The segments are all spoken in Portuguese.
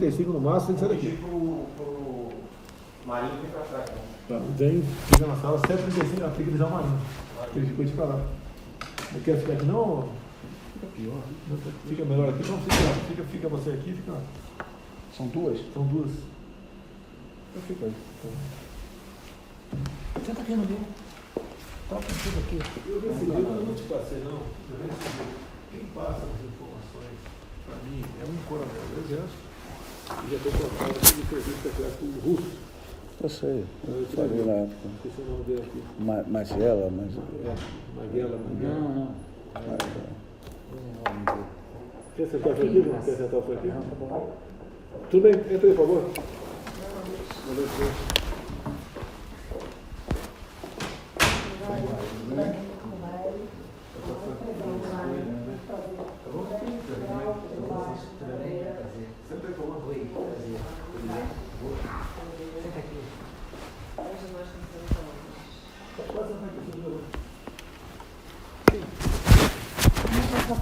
35 no máximo, tem que sair daqui. Pro Marinho vem pra trás. Tá, vem, fica na sala, 7h35, tem que avisar o Marinho. Ele ficou de pra lá. Não quer ficar aqui não? Fica pior. Fica melhor aqui, não fica você aqui, fica lá. São duas? São duas. Eu fico aí. Senta aqui no meio. Toca tudo aqui. Eu recebi, eu não te passei não. Eu recebi. Quem passa as informações para mim é um coronel do Exército. E já estou colocado aqui de serviço secreto russo. Eu sei, eu falei na época. Esqueci o nome dele aqui. Magela, mas... Maguela. Não. Quer sentar aqui? Não quer sentar aqui? Tudo bem, entra aí, por favor.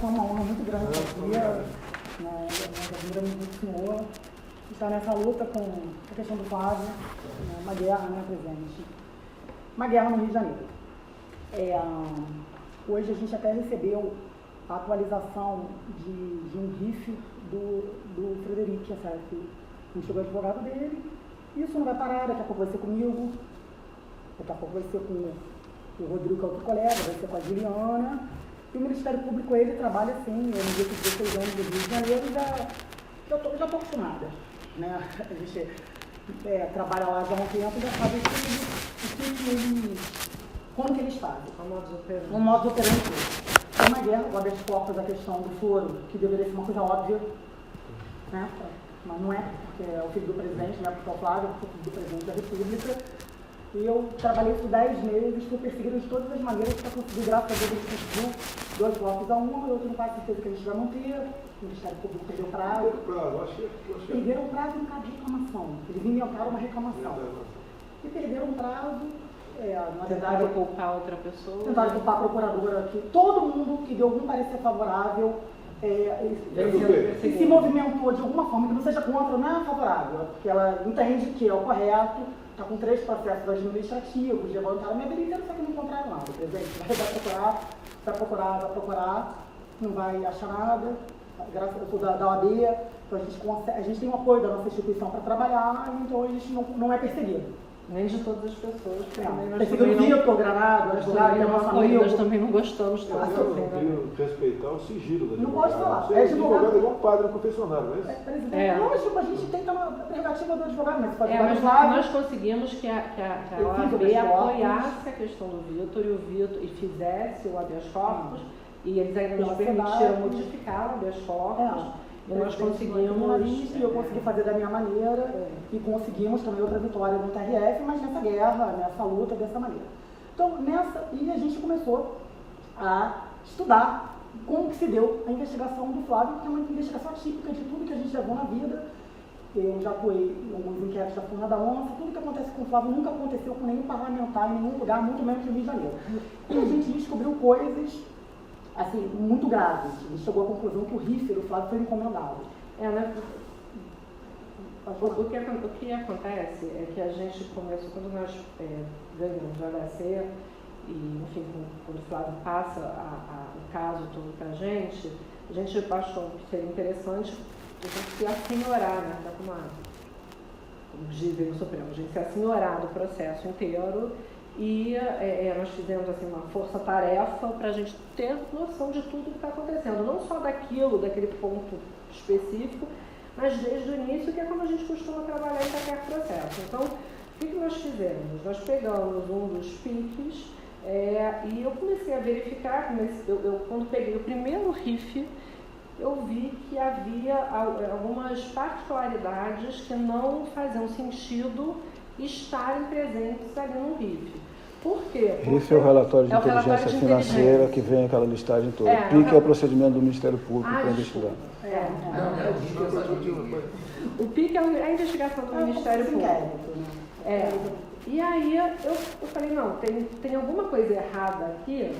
Foi uma honra muito grande aqui, admiramos muito o senhor, estar nessa luta com a questão do Flávio, uma guerra, né, presidente? Uma guerra no Rio de Janeiro. Hoje a gente até recebeu a atualização de um RIF do Frederico, que chegou o advogado dele. Isso não vai parar, daqui a pouco vai ser comigo, daqui a pouco vai ser com o Rodrigo, que é outro colega, vai ser com a Juliana. E o Ministério Público, ele trabalha assim, eu no dia que 16 anos do Rio de Janeiro, já estou acostumada, né? A gente trabalha lá já há um tempo e já sabe como que eles fazem. O modo operante. É uma guerra, o habeas corpus, a questão do foro, que deveria ser uma coisa óbvia, né? Mas não é, porque é o filho do presidente, não é porque é o Flávio, é o filho do presidente da República. E eu trabalhei por 10 meses, fui perseguida de todas as maneiras para conseguir, graças a Deus, a gente conseguiu 2 votos a 1, eu tenho quase certeza que a gente vai manter, o Ministério Público perdeu prazo. Perderam prazo no caso de reclamação, eles inventaram uma reclamação. E perderam prazo, tentaram culpar outra pessoa. Tentaram culpar a procuradora, que todo mundo que deu algum parecer favorável, se movimentou de alguma forma que não seja contra, não é favorável, porque ela entende que é o correto. Está com 3 processos administrativos, levantaram minha habilidade, só que não encontraram nada. Presidente, vai procurar, não vai achar nada. Graças a Deus da OAB, então a gente tem o apoio da nossa instituição para trabalhar, então a gente não é perseguido. Nem de todas as pessoas. Perseguido o Vitor, Granado, advogado, que é nosso amigo. Nós também não gostamos tanto. Respeitar o sigilo da não pode falar. É advogado igual um padre no confessionário, não é isso? Presidente, lógico, a gente tem que estar na prerrogativa do advogado, mas nós conseguimos que a OAB apoiasse a questão do Vitor e fizesse o habeas corpus, e eles ainda nos permitiram modificar o habeas corpus. E nós conseguimos. E eu consegui fazer da minha maneira e conseguimos também outra vitória no TRF, mas nessa guerra, nessa luta, dessa maneira. Então, e a gente começou a estudar como que se deu a investigação do Flávio, que é uma investigação típica de tudo que a gente levou na vida. Eu já atuei em alguns inquéritos da Funda da Onça, tudo que acontece com o Flávio nunca aconteceu com nenhum parlamentar em nenhum lugar, muito menos no Rio de Janeiro. E a gente descobriu coisas assim, muito graves. A gente chegou à conclusão que o RIF do Flávio foi encomendado. O que acontece é que a gente começou, quando nós ganhamos o HC, e enfim, quando o Flávio passa o caso todo para a gente achou que seria interessante a gente se assenhorar, né? Como dizem no Supremo, a gente se assenhorar do processo inteiro. E nós fizemos assim, uma força-tarefa para a gente ter noção de tudo que está acontecendo, não só daquele ponto específico, mas desde o início, que é como a gente costuma trabalhar em qualquer processo. Então, o que nós fizemos? Nós pegamos um dos PICs e eu comecei a verificar, quando peguei o primeiro RIF, eu vi que havia algumas particularidades que não faziam sentido estarem presentes ali no RIF. Por quê? RIF é o relatório de inteligência financeira que vem aquela listagem toda. PIC é o procedimento do Ministério Público para investigar. O PIC é a investigação do Ministério Público. E aí eu falei, não, tem alguma coisa errada aqui,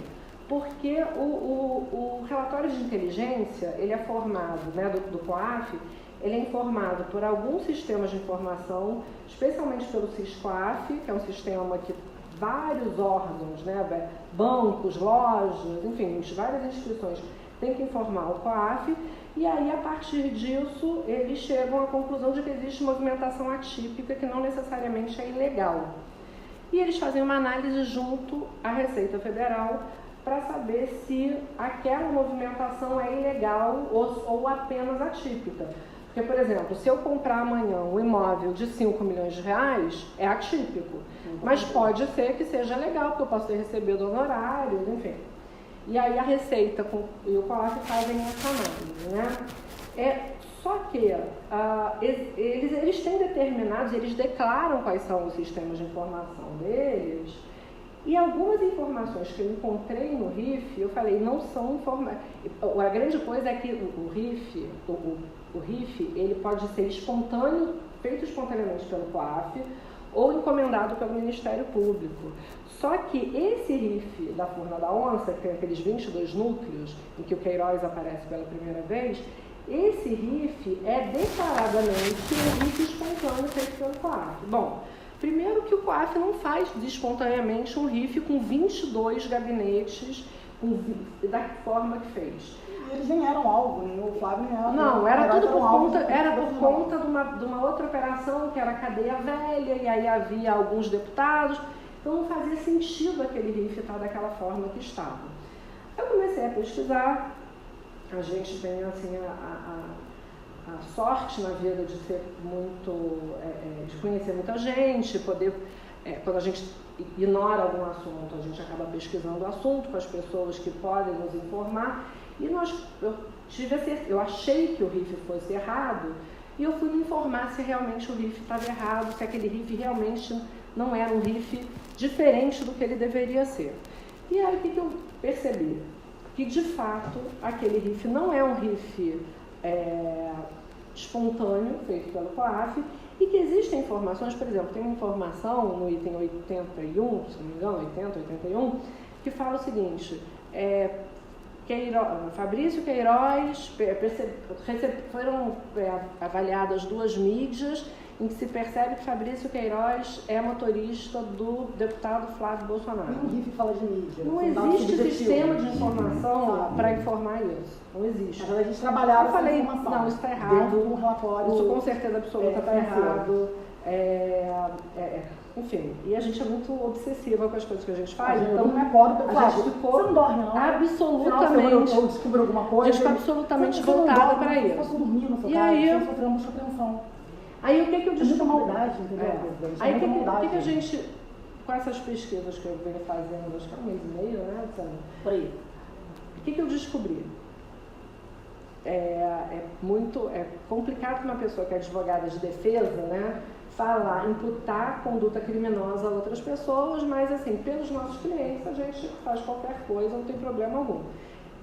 porque o relatório de inteligência, ele é formado, né, do COAF, ele é informado por alguns sistemas de informação, especialmente pelo SISCOAF, que é um sistema que vários órgãos, né, bancos, lojas, enfim, várias instituições têm que informar o COAF, e aí, a partir disso, eles chegam à conclusão de que existe movimentação atípica que não necessariamente é ilegal. E eles fazem uma análise junto à Receita Federal para saber se aquela movimentação é ilegal ou apenas atípica. Porque, por exemplo, se eu comprar amanhã um imóvel de 5 milhões de reais, é atípico. Mas pode ser que seja legal, porque eu posso ter recebido honorários, enfim. E aí a Receita e o COAF fazem essa análise, né? Só que eles têm determinados, eles declaram quais são os sistemas de informação deles, e algumas informações que eu encontrei no RIF, eu falei, não são informações. A grande coisa é que o RIF, ele pode ser espontâneo, feito espontaneamente pelo COAF, ou encomendado pelo Ministério Público. Só que esse RIF da Furna da Onça, que tem aqueles 22 núcleos, em que o Queiroz aparece pela primeira vez, esse RIF é declaradamente um RIF espontâneo feito pelo COAF. Bom, primeiro que o COAF não faz espontaneamente um RIF com 22 gabinetes da forma que fez. Eles nem eram alvo, né? O Flávio nem era. Não, era tudo por conta de uma outra operação, que era a cadeia velha, e aí havia alguns deputados, então não fazia sentido aquele RIF estar daquela forma que estava. Eu comecei a pesquisar, a gente tem assim a sorte na vida de ser muito, de conhecer muita gente, poder, quando a gente ignora algum assunto, a gente acaba pesquisando o assunto com as pessoas que podem nos informar. E eu achei que o RIF fosse errado, e eu fui me informar se realmente o RIF estava errado, se aquele RIF realmente não era um RIF diferente do que ele deveria ser. E aí o que eu percebi? Que de fato aquele RIF não é um RIF espontâneo, feito pelo COAF, e que existem informações, por exemplo, tem uma informação no item 81, se não me engano, 80, 81, que fala o seguinte, Fabrício Queiroz, foram avaliadas 2 mídias em que se percebe que Fabrício Queiroz é motorista do deputado Flávio Bolsonaro. Nenhum RIF fala de mídia. Não existe sistema de informação para informar isso. Não existe. Mas a gente trabalhava eu falei, essa informação. não, isso está errado. Dentro de um relatório. Isso com certeza absoluta está errado. Enfim, e a gente é muito obsessiva com as coisas que a gente faz. Então não é pobre, a gente ficou você não dorme, não? absolutamente. Eu descubro alguma coisa. A gente ficou absolutamente voltada para isso. Eu posso dormir no seu e caso, aí, eu sofri uma apreensão. Aí o que eu descobri? É muita maldade, entendeu? Aí o que a gente, com essas pesquisas que eu venho fazendo, acho que é 1 mês e meio, né, Luciana? Por aí. O que eu descobri? É complicado para uma pessoa que é advogada de defesa, né, imputar conduta criminosa a outras pessoas, mas assim, pelos nossos clientes a gente faz qualquer coisa, não tem problema algum.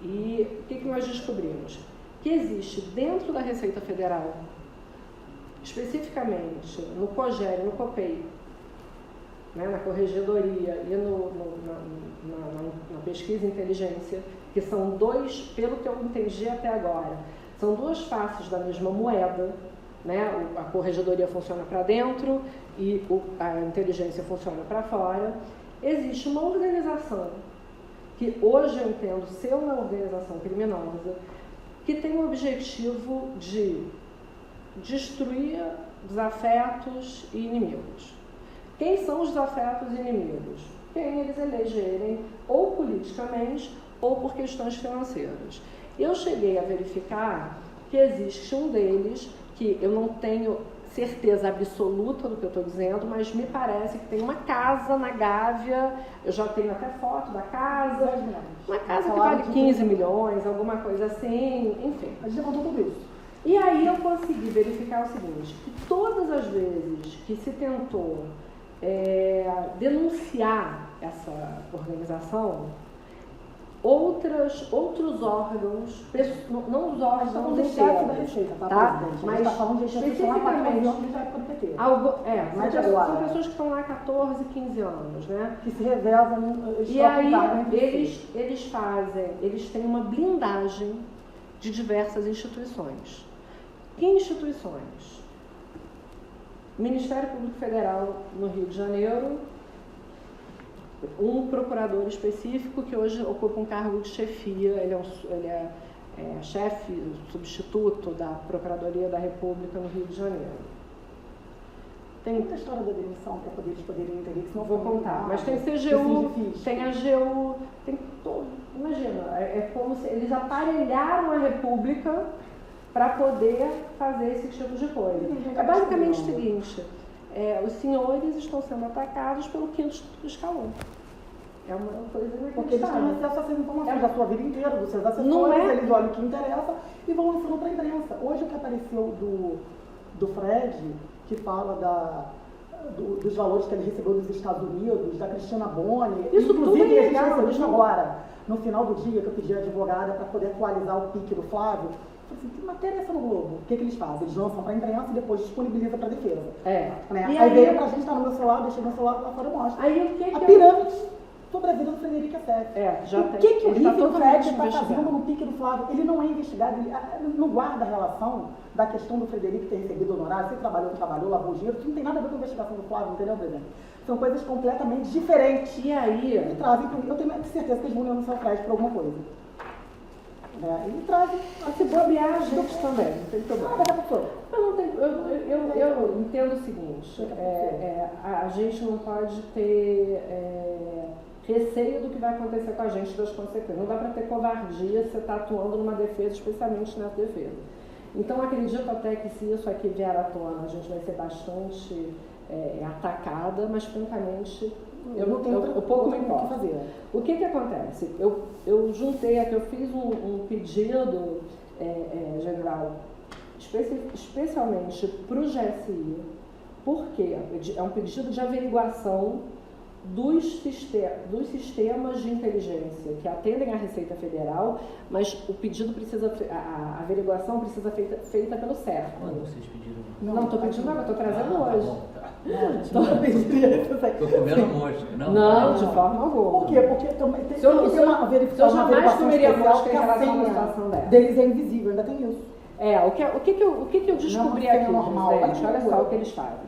E o que nós descobrimos? Que existe dentro da Receita Federal, especificamente no COGER e no COPEI, né, na Corregedoria e na Pesquisa e Inteligência, que são pelo que eu entendi até agora, são 2 faces da mesma moeda, né? A Corregedoria funciona para dentro e a inteligência funciona para fora. Existe uma organização, que hoje eu entendo ser uma organização criminosa, que tem o objetivo de destruir desafetos e inimigos. Quem são os desafetos e inimigos? Quem eles elegerem, ou politicamente, ou por questões financeiras. Eu cheguei a verificar que existe um deles, que eu não tenho certeza absoluta do que eu estou dizendo, mas me parece que tem uma casa na Gávea, eu já tenho até foto da casa, uma casa que vale 15 milhões, alguma coisa assim, enfim. A gente levantou tudo isso. E aí eu consegui verificar o seguinte, que todas as vezes que se tentou denunciar essa organização, outros órgãos, não os órgãos da Receita, tá? Mas está falando de especificamente são pessoas que estão lá há 14, 15 anos, né? Que se revezam. E aí eles têm uma blindagem de diversas instituições. Que instituições? Ministério Público Federal no Rio de Janeiro, um procurador específico que hoje ocupa um cargo de chefia, ele é chefe, substituto da Procuradoria da República no Rio de Janeiro. Tem muita história da demissão para eles poderem entender que se não vou contar, mas tem CGU, tem AGU, tem todo. Imagina, é como se eles aparelharam a República para poder fazer esse tipo de coisa. É basicamente o seguinte, os senhores estão sendo atacados pelo quinto escalão. É uma coisa inacreditável. Porque eles têm acesso a essas informações da sua vida inteira, dos seus assessores, eles olham o que interessa e vão lançando para a imprensa. Hoje o que apareceu do Fred, que fala dos valores que ele recebeu dos Estados Unidos, da Cristina Boni, isso inclusive tudo é a gente legal, recebeu isso agora, no final do dia, que eu pedi a advogada para poder atualizar o pique do Flávio. Eu falei assim, que matéria é essa no Globo? O que eles fazem? Eles lançam para a imprensa e depois disponibilizam para a defesa. Né? Aí veio pra gente, tá no meu celular, deixei meu celular lá fora e mostro. A pirâmide sobre a vida do Frederico Assef. O que o Riff do Fred está fazendo no pique do Flávio? Ele não é investigado, ele não guarda a relação da questão do Frederico ter recebido honorário, se trabalhou, não trabalhou, lavou dinheiro, isso não tem nada a ver com a investigação do Flávio, entendeu, presidente? São coisas completamente diferentes. E aí? E trazem, eu tenho certeza que eles vão denunciar o Fred por alguma coisa. E trazem. Se bobear a gente também, não tem problema. Eu entendo o seguinte, a gente não pode ter receio do que vai acontecer com a gente, das consequências. Não dá para ter covardia se você está atuando numa defesa, especialmente nessa defesa. Então, acredito até que se isso aqui vier à tona, a gente vai ser bastante atacada, mas, francamente, eu pouco me importo. O que acontece? Eu juntei aqui, eu fiz um pedido, general, especialmente para o GSI, porque é um pedido de averiguação dos sistemas de inteligência que atendem à Receita Federal, mas o pedido precisa, a averiguação precisa ser feita pelo CERF. Quando vocês pediram? Não estou pedindo nada, estou trazendo hoje. Estou comendo mosca. Não, de forma alguma. Por quê? Porque também tem uma verificação. Eu jamais comeria mosca em relação a uma situação dessa. Deles é invisível, ainda tem isso. O que eu descobri aqui, presidente? Olha só o que eles fazem.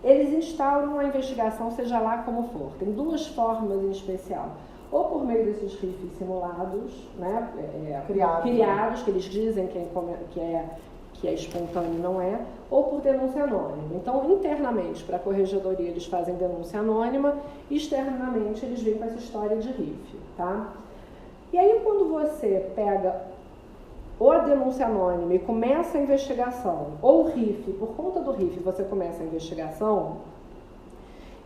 Eles instauram a investigação, seja lá como for. Tem duas formas em especial. Ou por meio desses rifles simulados, né, criados, que eles dizem que é espontâneo, não é, ou por denúncia anônima. Então, internamente, para a corregedoria, eles fazem denúncia anônima, externamente, eles vêm com essa história de rifle, tá? E aí, quando você pega ou a denúncia anônima e começa a investigação, ou o RIF, por conta do RIF você começa a investigação,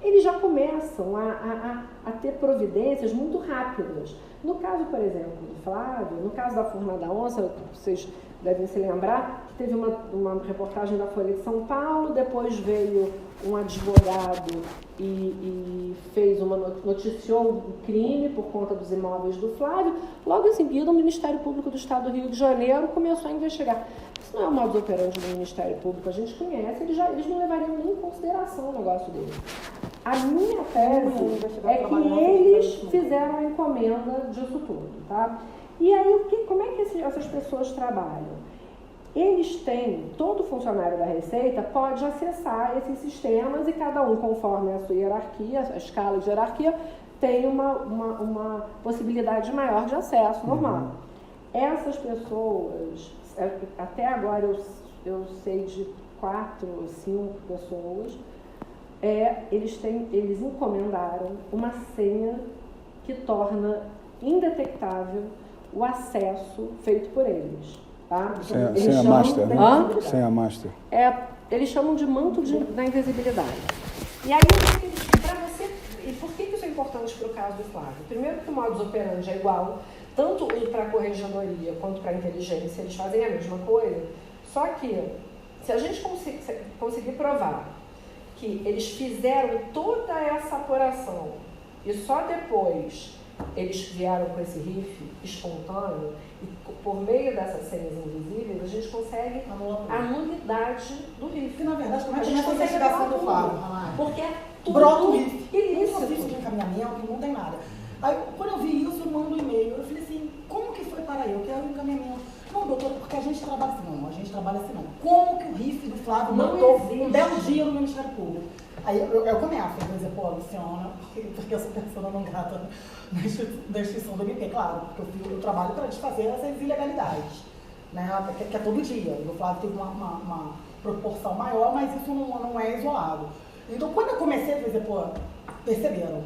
eles já começam a ter providências muito rápidas. No caso, por exemplo, do Flávio, no caso da Furna da Onça, vocês devem se lembrar que teve uma reportagem da Folha de São Paulo, depois veio um advogado e noticiou um crime por conta dos imóveis do Flávio. Logo em seguida, o Ministério Público do Estado do Rio de Janeiro começou a investigar. Isso não é o modus operandi do Ministério Público, a gente conhece, eles não levariam nem em consideração o negócio deles. A minha tese é que eles fizeram a encomenda disso tudo, tá? E aí, como é que essas pessoas trabalham? Eles têm, todo funcionário da Receita pode acessar esses sistemas e cada um, conforme a sua hierarquia, a escala de hierarquia, tem uma possibilidade maior de acesso normal. Essas pessoas, até agora eu sei de 4 ou 5 pessoas, eles encomendaram uma senha que torna indetectável o acesso feito por eles. Tá? Senha master, né? Senha master. Eles chamam de manto da invisibilidade. E aí, para você, e por que isso é importante para o caso do Flávio? Primeiro que o modus operandi é igual, tanto para a corregedoria quanto para a inteligência, eles fazem a mesma coisa, só que se a gente conseguir provar que eles fizeram toda essa apuração e só depois eles vieram com esse RIF espontâneo, e por meio dessas senhas invisíveis, a gente consegue a nulidade do RIF. Na verdade, como é que a gente consegue a investigação do Flávio? Porque é tudo ilícito de encaminhamento, não tem nada. Aí, quando eu vi isso, eu mando um e-mail. Eu falei assim, como que foi para eu? Que era um encaminhamento. Não, doutora, porque a gente gente trabalha assim, não, a gente trabalha assim, não. Como que o RIF do Flávio Não botou existe. um belo dia no Ministério Público? Aí eu começo, eu vou dizer, pô, Luciana, porque eu sou pessoa não grata da instituição do MP, claro, porque eu trabalho para desfazer essas ilegalidades, né, que é todo dia. O Flávio teve uma proporção maior, mas isso não é isolado. Então, quando eu comecei a dizer, pô, perceberam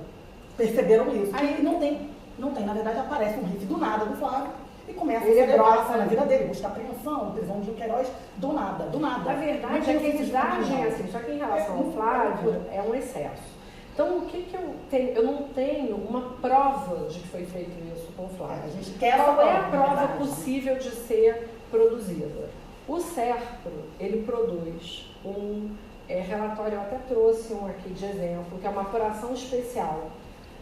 isso. Aí não tem, na verdade, aparece um RIF do nada do Flávio e começa a celebrar na vida dele, buscar apreensão, prisão de Queiroz, do nada. Na verdade, a que eles agem assim, só que em relação ao Flávio, é um excesso. Então, o que eu tenho? Eu não tenho uma prova de que foi feito isso com o Flávio. A gente quer Qual é a na prova verdade, possível de ser produzida? O SERPRO, ele produz um relatório, eu até trouxe um aqui de exemplo, que é uma apuração especial,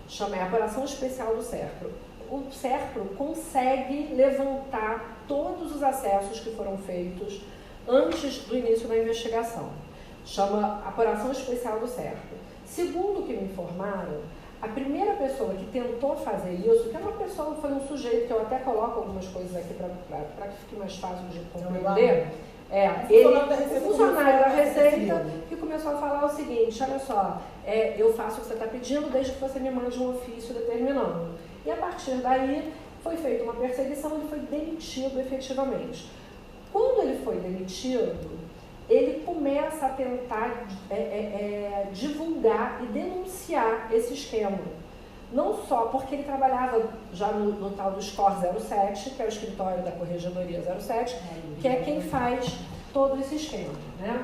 chama a apuração especial do SERPRO. O SERPRO consegue levantar todos os acessos que foram feitos antes do início da investigação. Chama apuração especial do SERPRO. Segundo o que me informaram, a primeira pessoa que tentou fazer isso, que é uma pessoa, foi um sujeito que eu até coloco algumas coisas aqui para que fique mais fácil de compreender, o funcionário da Receita, que começou a falar o seguinte: olha só, eu faço o que você está pedindo desde que você me mande um ofício determinando. E a partir daí foi feita uma perseguição e ele foi demitido efetivamente. Quando ele foi demitido, ele começa a tentar divulgar e denunciar esse esquema. Não só porque ele trabalhava já no tal do SCOR 07, que é o escritório da Corregedoria 07, que é quem faz todo esse esquema, né?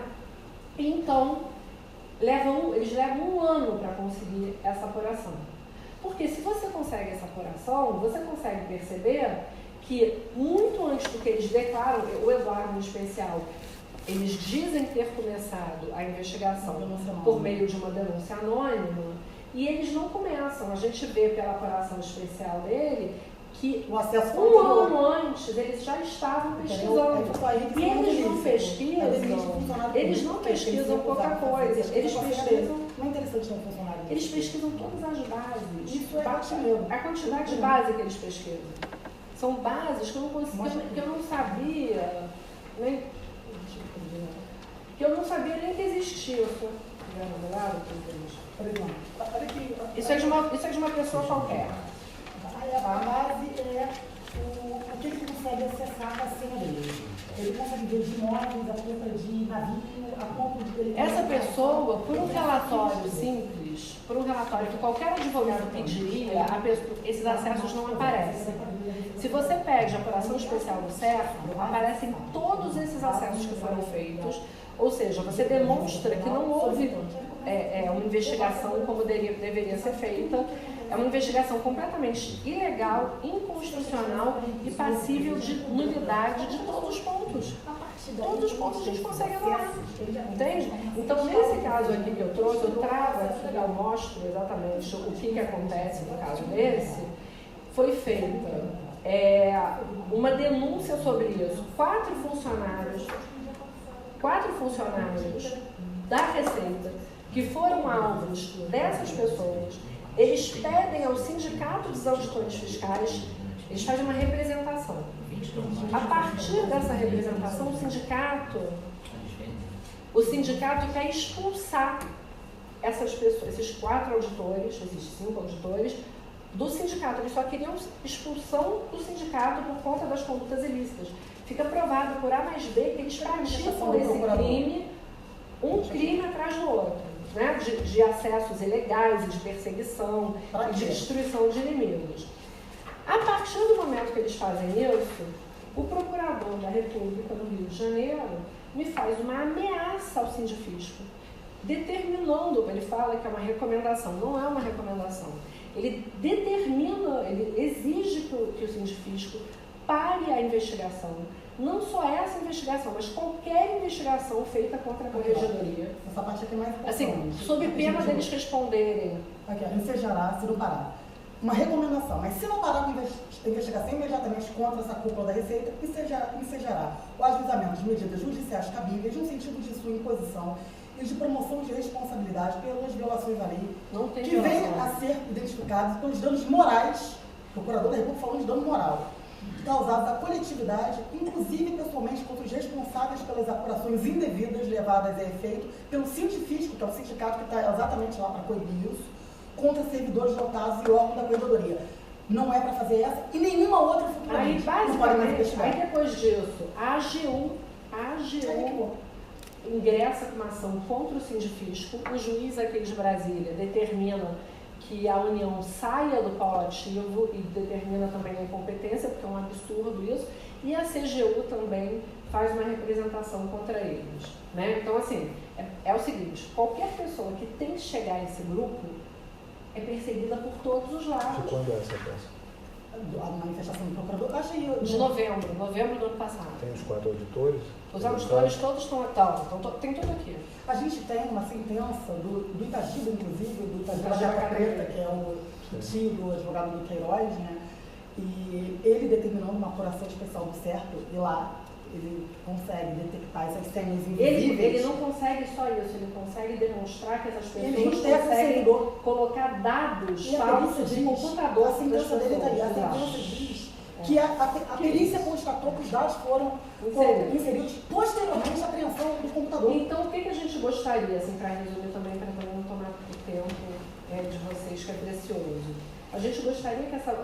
Então, eles levam 1 ano para conseguir essa apuração. Porque se você consegue essa apuração, você consegue perceber que muito antes do que eles declaram, o Eduardo em especial, eles dizem ter começado a investigação por meio de uma denúncia anônima, e eles não começam. A gente vê pela apuração especial dele que o acesso 1 ano antes eles já estavam pesquisando. E eles não pesquisam pouca coisa. Eles pesquisam. Não é interessante ter um funcionário. Eles pesquisam todas as bases. Isso é mesmo. A quantidade de base que eles pesquisam. São bases que eu não conseguia, que eu não sabia, nem que existia. Isso é de uma pessoa qualquer. A base é o que ele consegue acessar a senha dele. Ele consegue ver de imóveis, a conta de navio, a conta de ele. Essa pessoa, por um relatório simples, por um relatório que qualquer advogado pediria, esses acessos não aparecem. Se você pede a apuração especial do SERPRO, aparecem todos esses acessos que foram feitos, ou seja, você demonstra que não houve uma investigação como deveria ser feita. É uma investigação completamente ilegal, inconstitucional e passível de nulidade de todos os pontos. Todos os pontos a gente consegue anular. Entende? Então, nesse caso aqui que eu trouxe, eu trago aqui, eu mostro exatamente o que acontece no caso desse. Foi feita uma denúncia sobre isso. 4 funcionários da Receita que foram alvos dessas pessoas. Eles pedem ao Sindicato dos Auditores Fiscais, eles fazem uma representação. A partir dessa representação, o sindicato quer expulsar essas pessoas, esses 4 auditores, esses 5 auditores, do sindicato. Eles só queriam expulsão do sindicato por conta das condutas ilícitas. Fica provado por A mais B que eles praticam esse crime, um crime atrás do outro. Né, de acessos ilegais, de perseguição, de destruição de inimigos. A partir do momento que eles fazem isso, o procurador da República no Rio de Janeiro me faz uma ameaça ao sindifisco, determinando, ele fala que é uma recomendação, não é uma recomendação, ele determina, ele exige que o sindifisco pare a investigação. Não só essa investigação, mas qualquer investigação feita contra a Corregedoria. Essa parte aqui é mais importante. Assim, sob pena deles responderem. Aqui, ensejará se não parar. Uma recomendação, mas se não parar com a investigação imediatamente contra essa cúpula da Receita, ensejará o ajuizamento de medidas judiciais cabíveis no sentido de sua imposição e de promoção de responsabilidade pelas violações à lei, que venham a ser identificados pelos danos morais, o Procurador da República falando de dano moral, causados à coletividade, inclusive pessoalmente contra os responsáveis pelas apurações indevidas levadas a efeito pelo Sindifisco, que é o sindicato que está exatamente lá para coibir isso, contra servidores lotados e órgãos da corredoria. Não é para fazer essa e nenhuma outra futuramente. Aí, não pode mais basicamente, investigar. aí depois disso, a AGU ingressa com uma ação contra o Sindifisco, o juiz aqui de Brasília determina que a União saia do polo ativo e determina também a incompetência, porque é um absurdo isso, e a CGU também faz uma representação contra eles. Né? Então, assim, é o seguinte, qualquer pessoa que tente chegar a esse grupo é perseguida por todos os lados. De quando é essa peça? A manifestação do procurador, acho que De novembro do ano passado. Tem os 4 auditores? Os auditores todos estão tem tudo aqui. a gente tem uma sentença do Itagiba, inclusive, do Itagiba da Itagiba Jaca Preta, que é o tio advogado do Queiroz, né? E ele determinou uma apuração especial do certo, e lá ele consegue detectar essas senhas invisíveis. Ele não consegue só isso, ele consegue demonstrar que essas pessoas Ele integra o conseguem servidor. colocar dados E a falsos perícia de diz, computador a das sentença dele está aí, a pessoas. sentença diz que a perícia constatou que os dados foram inseridos posteriormente à apreensão do computador. Então, o que a gente gostaria, assim, para resumir também, para não tomar o tempo de vocês, que é precioso. A gente gostaria que essa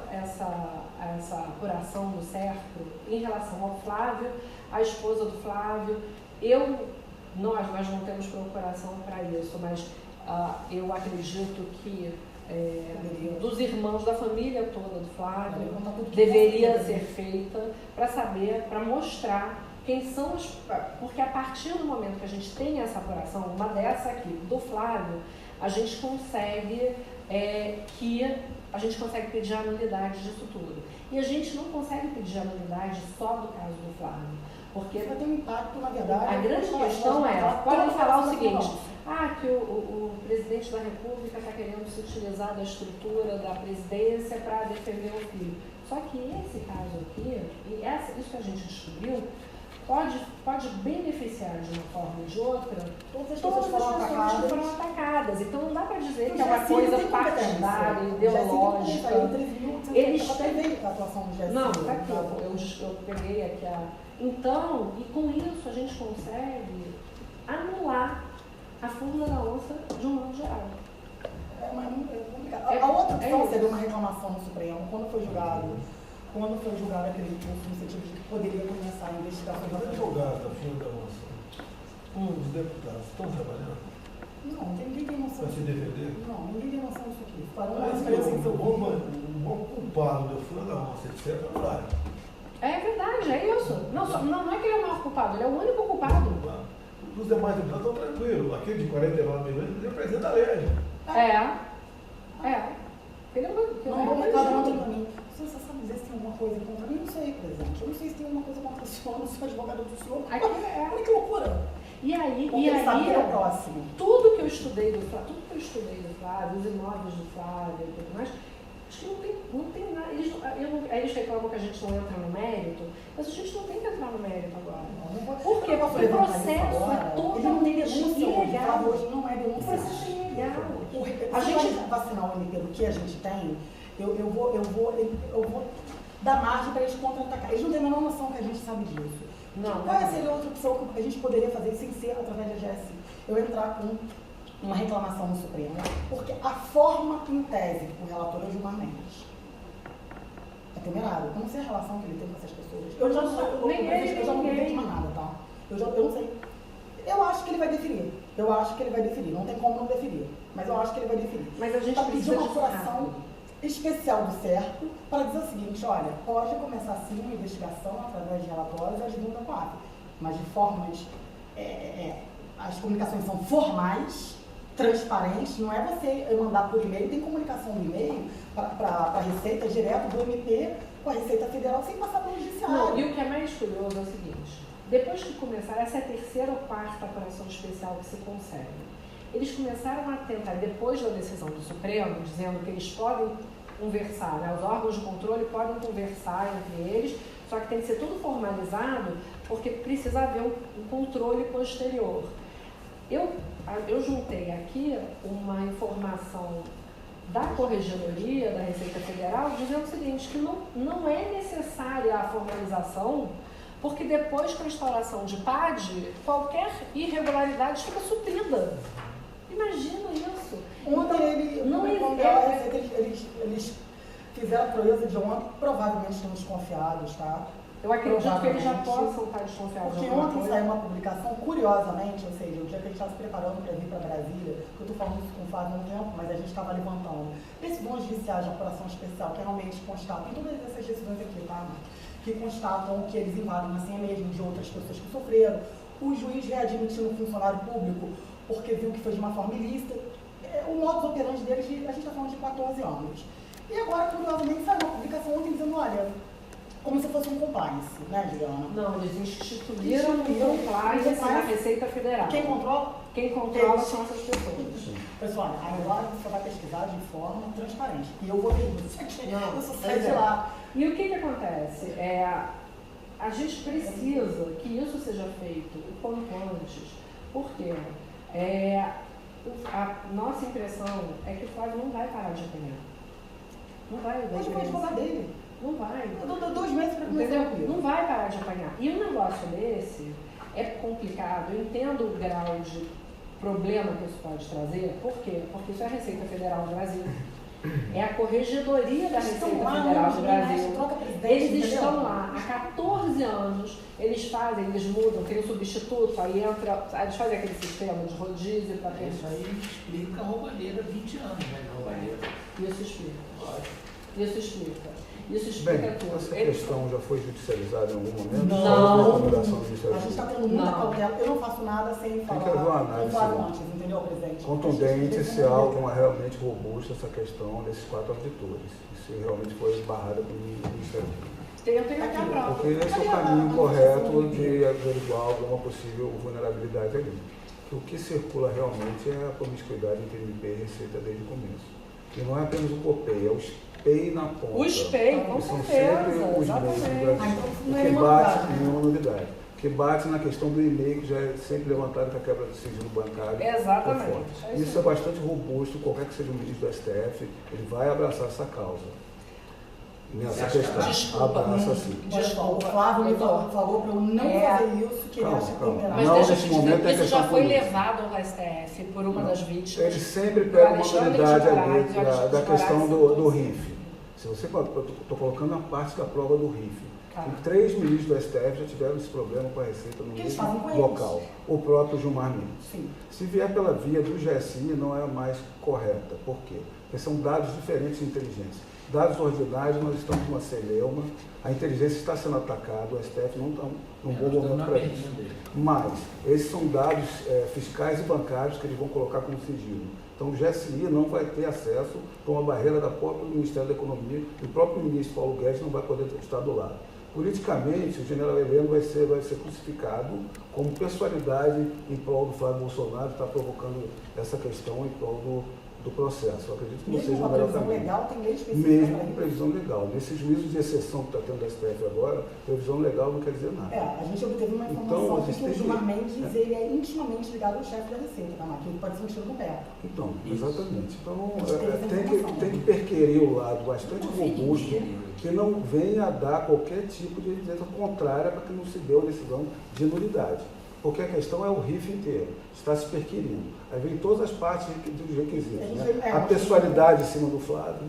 apuração do cerco, em relação ao Flávio, a esposa do Flávio, nós não temos procuração para isso, mas eu acredito que dos irmãos, da família toda do Flávio, deveria ser feita para saber, para mostrar quem são os... Porque a partir do momento que a gente tem essa apuração, uma dessa aqui, do Flávio, a gente consegue pedir a nulidade disso tudo. E a gente não consegue pedir a nulidade só do caso do Flávio. Porque vai ter um impacto, na verdade. A grande questão podem falar o seguinte, que o presidente da República está querendo se utilizar da estrutura da presidência para defender o filho. Só que esse caso aqui, e isso que a gente descobriu, pode beneficiar de uma forma ou de outra todas as pessoas que foram atacadas. Então não dá para dizer que é uma coisa partidária, ideológica. Eles têm a atuação do GSI. Não, está aqui, eu peguei aqui Então, e com isso a gente consegue anular a fórmula da onça de um modo geral. É complicado. A outra opção seria uma reclamação no Supremo, quando foi julgado aquele curso no sentido de que poderia começar a investigação. Os advogados da fórmula da onça, os deputados estão trabalhando? Não, ninguém tem noção. Para se defender? Não, ninguém tem noção disso aqui. O bom culpado da fórmula da onça, etc., é o Flávio. É verdade, é isso. Não é que ele é o maior culpado, ele é o único culpado. Os demais deputados estão tranquilos. Aquele de 49 milhões, ele representa a lei. Ele é cada um tem para mim. Você sabe dizer se tem alguma coisa contra mim? Não sei, presidente. Eu não sei se tem alguma coisa contra o senhor, eu não sou advogado do senhor. Olha que loucura. E aí é o próximo. Tudo que eu estudei do Flávio, os imóveis do Flávio e tudo mais, acho que não tem nada. Eles reclamam que a gente não entra no mérito, mas a gente não tem que entrar no mérito agora. Por quê? Porque o processo é totalmente ilegal. Hoje não é denúncia. O processo é ilegal. A gente vacinar o MP do que a gente tem, eu vou dar margem para eles contra-atacar. Eles não têm a menor noção que a gente sabe disso. Qual seria outra opção que a gente poderia fazer sem ser através da GSI? Eu entrar com uma reclamação no Supremo, porque a forma em tese do relator é Gilmar Mendes. É temerário. Eu não sei a relação que ele tem com essas pessoas. Eu já não entendo mais nada, tá? Eu não sei. Eu acho que ele vai definir. Não tem como não definir. Mas eu acho que ele vai definir. Mas a gente precisa de uma apuração especial do certo para dizer o seguinte, olha, pode começar sim uma investigação através de relatórios e junta com a AF. Mas de formas... as comunicações são formais, transparentes, não é você mandar por e-mail, tem comunicação no e-mail para a Receita direto do MP com a Receita Federal sem passar pelo Judiciário. Não, e o que é mais curioso é o seguinte, depois que começaram, essa é a terceira ou quarta apuração especial que se consegue. Eles começaram a tentar, depois da decisão do Supremo, dizendo que eles podem conversar, né? Os órgãos de controle podem conversar entre eles, só que tem que ser tudo formalizado, porque precisa haver um controle posterior. Eu juntei aqui uma informação da Corregedoria da Receita Federal dizendo o seguinte, que não é necessária a formalização, porque depois com a instauração de PAD, qualquer irregularidade fica suprida. Imagina isso. Ontem não eles fizeram a proeza de ontem, provavelmente estão desconfiados, tá? Eu acredito que eles já possam estar desconfiados. Porque ontem saiu uma publicação, curiosamente, ou seja, o dia que a gente estava se preparando para vir para Brasília, que eu estou falando isso com o Flávio há um tempo, mas a gente estava levantando decisões judiciais de apuração especial que realmente constatam, em todas essas decisões aqui, tá? Que constatam que eles invadem assim mesmo de outras pessoas que sofreram. O juiz readmitindo o funcionário público porque viu que foi de uma forma ilícita. O modus operandi deles, a gente está falando de 14 anos. E agora, curiosamente, saiu uma publicação ontem dizendo, olha, como se fosse um compliance, né, Juliana? Não, eles instituíram um compliance na Receita Federal. Quem controla? Quem controla são essas pessoas. Pessoal, agora você vai pesquisar de forma transparente. E eu vou ver isso. Não, eu só saio de lá. E o que acontece? A gente precisa que isso seja feito o quanto antes. Por quê? A nossa impressão é que o Flávio não vai parar de apanhar. Não vai. Hoje foi advogado dele. Não vai. Eu dou 2 meses para começar. Não vai parar de apanhar. E um negócio desse é complicado. Eu entendo o grau de problema que isso pode trazer. Por quê? Porque isso é a Receita Federal do Brasil. É a Corregedoria da Receita Federal do Brasil. Eles estão lá há 14 anos, eles mudam, tem um substituto, aí eles fazem aquele sistema de rodízio para ter. Isso aí explica a roubalheira 20 anos, né? Roubalheira. Isso explica. Isso explica. Isso Bem, explica tudo. essa questão já foi judicializada em algum momento? Não. A gente está tendo muita cautela. Eu não faço nada sem falar com o Flávio antes, entendeu, presidente? Contundente se há alguma realmente robusta essa questão desses 4 auditores. Isso realmente foi barrado pelo Ministério Público. Eu tenho aqui a prova. Porque esse é o caminho correto de averiguar alguma possível vulnerabilidade ali. Que o que circula realmente é a promiscuidade entre MP e Receita desde o começo. E não é apenas o COPEI, é o SPEI na ponta. O SPEI, com são certeza. sempre os meios do Brasil. O que bate em nenhuma novidade. O que bate na questão do e-mail, que já é sempre levantado com a quebra do sigilo bancário. Exatamente. Isso é bastante robusto, qualquer que seja o ministro do STF, ele vai abraçar essa causa. Nessa questão. Desculpa, abraça sim. O Flávio me falou para eu não fazer isso, que ele acha que tem Mas não, deixa eu nesse te dizer, momento isso já foi política. levado ao STF por uma das vítimas. Ele sempre pega uma unidade ali da questão do RIF. Se você estou colocando a parte da prova do RIF. E 3 ministros do STF já tiveram esse problema com a Receita no mesmo local. O próprio Gilmar Mendes. Sim. Se vier pela via do GSI, não é a mais correta. Por quê? Porque são dados diferentes de inteligência. Dados ordinários, nós estamos numa celeuma, a inteligência está sendo atacada, o STF não está num bom momento para isso. Mas esses são dados fiscais e bancários que eles vão colocar como sigilo. Então o GSI não vai ter acesso por uma barreira da própria Ministério da Economia e o próprio ministro Paulo Guedes não vai poder estar do lado. Politicamente, o general Heleno vai ser crucificado como pessoalidade em prol do Flávio Bolsonaro, está provocando essa questão em prol do processo. Eu acredito que não seja o melhor caminho. Legal, tem lei específica. Mesmo com previsão legal. Nesse juízo de exceção que está tendo da STF agora, previsão legal não quer dizer nada. A gente obteve uma informação que o Gilmar Mendes ele é intimamente ligado ao chefe da Receita, tá? Que pode ser um tiro no pé. Então, exatamente. Então, tem que perquerir o lado bastante robusto, que não venha a dar qualquer tipo de evidência contrária para que não se dê uma decisão de nulidade. Porque a questão é o RIF inteiro, está se perquirindo. Aí vem todas as partes dos requisitos. Né? A pessoalidade em cima do Flávio,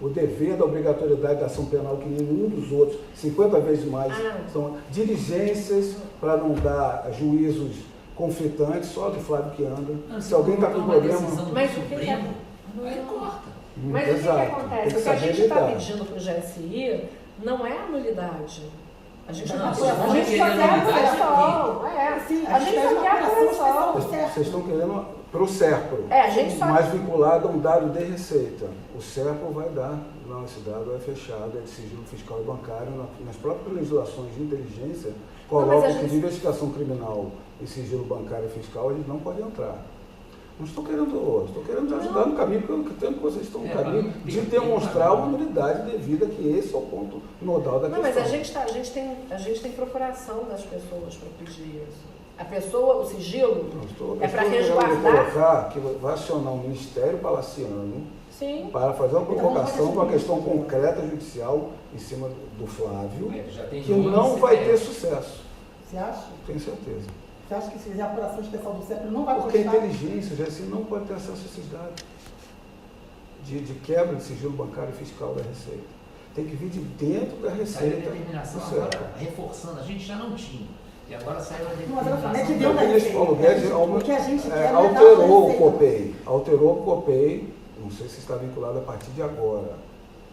o dever da obrigatoriedade da ação penal, que nenhum dos outros, 50 vezes mais, são diligências para não dar juízos conflitantes, só do Flávio que anda. Se alguém está com problema... Mas o que é? Aí corta. Mas o que acontece? O que a gente está pedindo para o GSI não é a nulidade. A gente só quer a correção. A gente só quer a correção. Vocês estão querendo para o SERPRO, mais vinculado a um dado de receita. O SERPRO vai dar, não, esse dado é fechado, é de sigilo fiscal e bancário, nas próprias legislações de inteligência, colocam que de investigação criminal e sigilo bancário e fiscal, eles não podem entrar. Não estou querendo ajudar no caminho, porque tanto que vocês estão no caminho de demonstrar uma unidade devida, que esse é o ponto nodal da questão. Não, mas a gente tem procuração das pessoas para pedir isso. A pessoa, o sigilo, é para Estou resguardar. colocar que vai acionar um ministério palaciano Sim. para fazer uma provocação de uma questão concreta judicial em cima do Flávio, Já tem que não vai ter sucesso. Você acha? Tenho certeza. Você acha que se fizer a apuração especial do CEP não vai Porque a constar? inteligência, já assim, não pode ter acesso a esses dados de quebra de sigilo bancário e fiscal da Receita. Tem que vir de dentro da Saiu a Receita. determinação do CEP. agora, reforçando, a gente já não tinha. E agora saiu a Mas olha só, é de determinação. dentro da O ministro Paulo Guedes Receita. O que a gente quer alterou o COPEI. Alterou o COPEI, não sei se está vinculado a partir de agora.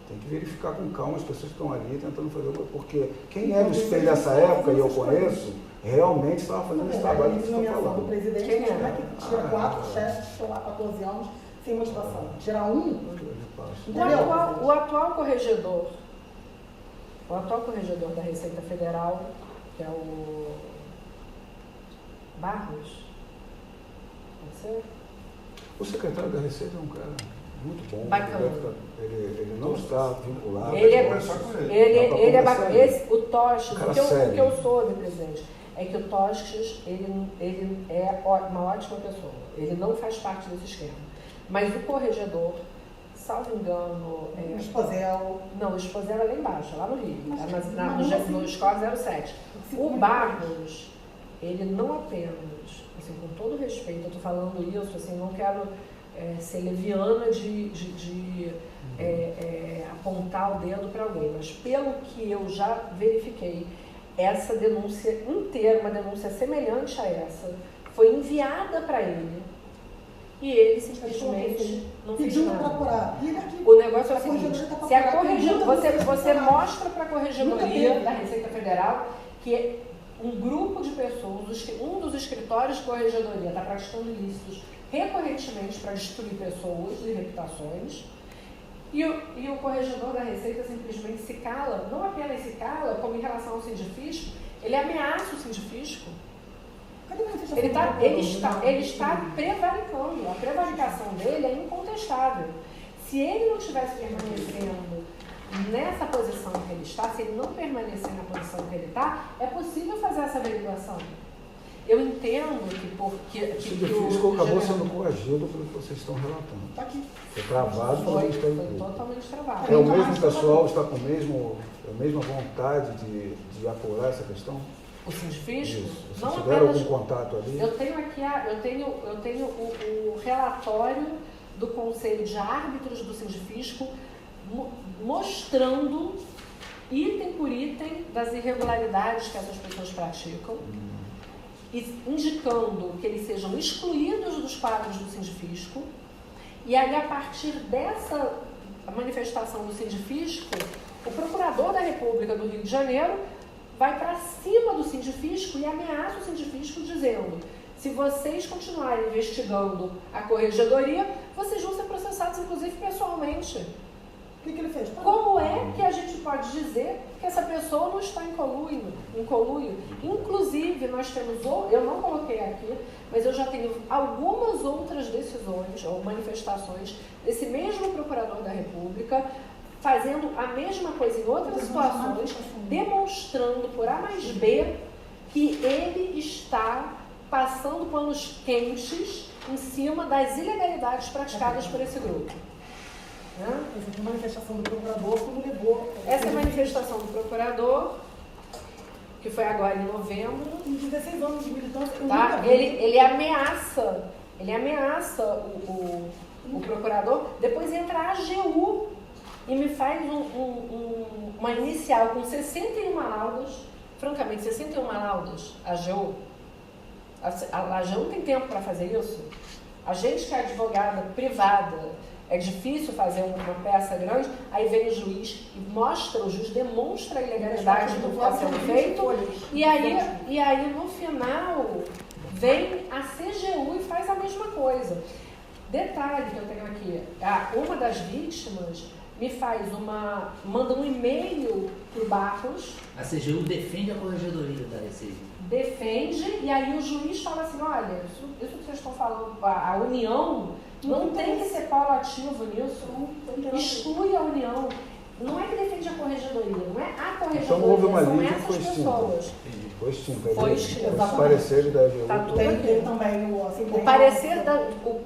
Tem que verificar com calma as pessoas que estão ali tentando fazer uma... Porque quem era o espelho dessa época, e eu conheço, realmente estava fazendo esse trabalho que você está do falando. presidente, Quem como é é? que tira 4 chefes que estão lá há 14 anos sem motivação? Tirar um? O atual corregedor da Receita Federal, que é o Barros, pode ser? O secretário da Receita é um cara muito bom. Bacana. Ele não está vinculado. Ele é, Dá pra ele é conversar bacana. aí. O Tostes, Cara o que sério. eu soube, presidente, é que o Tostes, ele é uma ótima pessoa. Ele não faz parte desse esquema. Mas o corregedor, salvo engano... O Esposel. Não, o Esposel é lá embaixo, lá no Rio, no assim, Escola 07. O Barros, ele não apenas, assim, com todo respeito, eu estou falando isso, assim, não quero ser leviana de apontar o dedo para alguém, mas pelo que eu já verifiquei, essa denúncia inteira, uma denúncia semelhante a essa, foi enviada para ele e ele simplesmente não fez Pediu para nada. procurar. O negócio é o seguinte, corregedoria se a tá corregedoria, procurando, você mostra para a Nunca corregedoria teve. da Receita Federal que um grupo de pessoas, um dos escritórios de corregedoria está praticando ilícitos recorrentemente para destruir pessoas e reputações, e o corregedor da Receita simplesmente se cala, não apenas se cala, como em relação ao sindifisco, ele ameaça o sindifisco. Cadê a manifestação Ele do procurador? está prevaricando, a prevaricação dele é incontestável. Se ele não estivesse permanecendo nessa posição que ele está, se ele não permanecer na posição que ele está, é possível fazer essa averiguação. Eu entendo que O fisco acabou sendo coagido pelo que vocês estão relatando. Está aqui. Foi travado pelo Ministério foi Público. totalmente travado. É o mesmo pessoal, está com a mesma vontade de apurar essa questão? O sindifisco, Isso. Vocês não tiveram apenas... algum contato ali? Eu tenho aqui eu tenho o relatório do Conselho de Árbitros do Sindifisco mostrando item por item das irregularidades que essas pessoas praticam e indicando que eles sejam excluídos dos quadros do Sindifisco. E aí, a partir dessa manifestação do Sindifisco, o Procurador da República do Rio de Janeiro vai para cima do Sindifisco e ameaça o Sindifisco dizendo: se vocês continuarem investigando a corregedoria, vocês vão ser processados, inclusive, pessoalmente. O que ele fez? Como é que a gente pode dizer que essa pessoa não está em conluio? Inclusive, nós temos, eu não coloquei aqui, mas eu já tenho algumas outras decisões ou manifestações desse mesmo Procurador da República fazendo a mesma coisa em outras situações, demonstrando por A mais B que ele está passando panos quentes em cima das ilegalidades praticadas por esse grupo. Essa manifestação do procurador, como levou. Essa é a manifestação do procurador, que foi agora em novembro. Em 16 anos de militância, eu Tá? nunca vi. Ele ameaça o procurador, depois entra a AGU e me faz uma inicial com 61 laudas, francamente, 61 laudas, a AGU. A AGU não tem tempo para fazer isso. A gente que é advogada privada, é difícil fazer uma peça grande, aí vem o juiz e o juiz demonstra a ilegalidade do que está sendo feito, e aí no final vem a CGU e faz a mesma coisa. Detalhe que eu tenho aqui, uma das vítimas manda um e-mail para o Barros. A CGU defende a corregedoria da Receita. Defende, e aí o juiz fala assim: olha, isso que vocês estão falando, a união não tem que ser polo ativo nisso, exclui a união. Não é que defende a corregedoria, não é a corregedoria, Então houve uma são linha que essas foi extinta. pessoas. Entendi. Foi extinto. Foi extinto. Os pareceres da AGU. Tá tudo Tem aqui. também O parecer,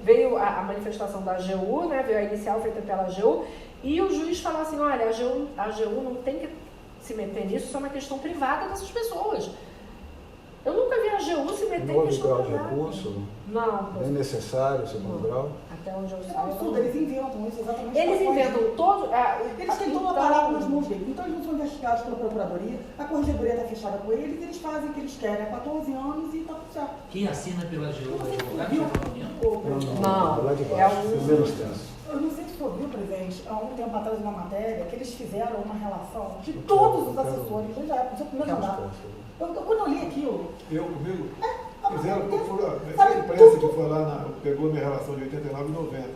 veio a manifestação da AGU, né, veio a inicial feita pela AGU, e o juiz falou assim, olha, a AGU não tem que se meter nisso, isso é uma questão privada dessas pessoas. Eu nunca vi a AGU se meter Não em houve questão grau de privada. recurso, Não. nem necessário, segundo grau. Até onde eu É um saiba. absurdo, eles inventam isso exatamente. Eles pra inventam corrigir. todo... Eles têm todo o aparato nas mãos deles. Então eles não são investigados pela Procuradoria, a Corregedoria está fechada com eles, eles fazem o que eles querem há 14 anos e está tudo certo. Quem assina pela GU é advogado Viu? da União? Não, lá de é baixo, um- menos tenso. Eu não sei se você viu, presidente, há um tempo atrás uma matéria que eles fizeram uma relação de todos os assessores, desde a época do seu primeiro mandato. Quando eu li aquilo, Comigo? a Fizeram, matéria essa sabe imprensa que tudo foi lá, pegou minha relação de 89 e 90,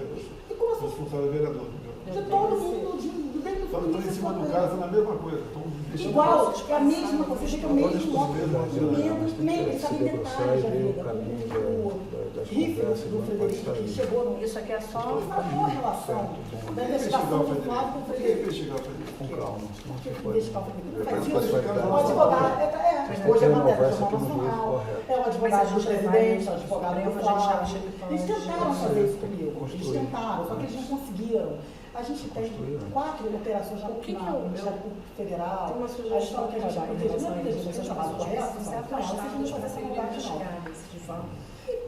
e como dos funcionários vereadores. de todo mundo, desde o Só estão em cima do cara, fazendo a mesma coisa. Estão deixando igual, é a mesma coisa, você vê que é o mesmo Pode modo, esconder, mesmo, sabe, se debruçar detalhes e da ver o vida, caminho das Riff conversas, do não pode Frederico, estar que aí. chegou no... Isso aqui é só... Uma boa relação da investigação do Flávio com o Frederico. Com calma, senão você pode. Investigar o Frederico. Não faz Depois isso. vai ficar- O advogado, hoje é matéria do Jornal Mas tem que renovar isso aqui no Rio, Nacional, correto. é o advogado do presidente, é o advogado do A gente acha Flávio. que Eles tentaram fazer isso comigo, eles Construir. tentaram, só que eles não conseguiram. A gente tem Construir, né? 4 operações na O que que no Ministério Público Federal. Tem uma A gente sugestão fala que que a gente trabalha em proteger, relação não a é isso, proteger, essas é trabalho pessoas correto, precisam ser não, vocês afastadas não para fazem essa serem vontade, não. investigadas de forma...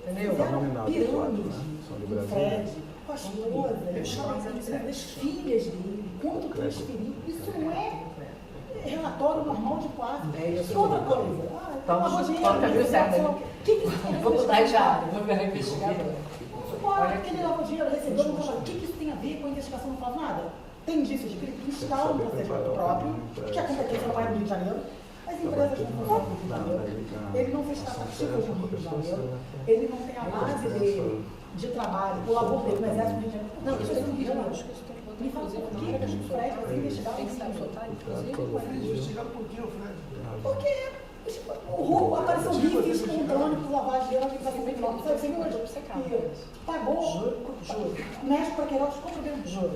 Entendeu? Fizeram Nominado de quatro, pirâmide né? São de com o Brasília. Fred, com a esposa, das filhas dele, quanto transferiu. Isso não é relatório normal de quadro. E outra coisa, Toca, viu, Sérgio? o que isso tem a ver com Vou mudar de a área, vou virar investigadora. Olha, aquele lavou dinheiro, recebeu no trabalho. O que isso tem a ver com a investigação? Não faz nada. Tem indícios de crime que instalam um procedimento próprio, que a competência não é no Rio de Janeiro. As empresas não funcionam no Rio de Janeiro. Ele não fez tratativas no Rio de Janeiro. Ele não tem a base dele de trabalho, o labor dele no Exército do Rio de Janeiro. Não, isso tem no que Rio de virar, Janeiro. acho que isso tem que botar, Me fala inclusive, por na que hora o que Fred vai ser investigado tem que estar no Rio? soltado, inclusive. investigado por quê, Fred? Porque o Hugo apareceu livre, espontâneo, por lavagem de dinheiro, que vai ser muito mal. Sabe, você viu onde? Pagou, mexe para Queiroz, qual o problema? Juro.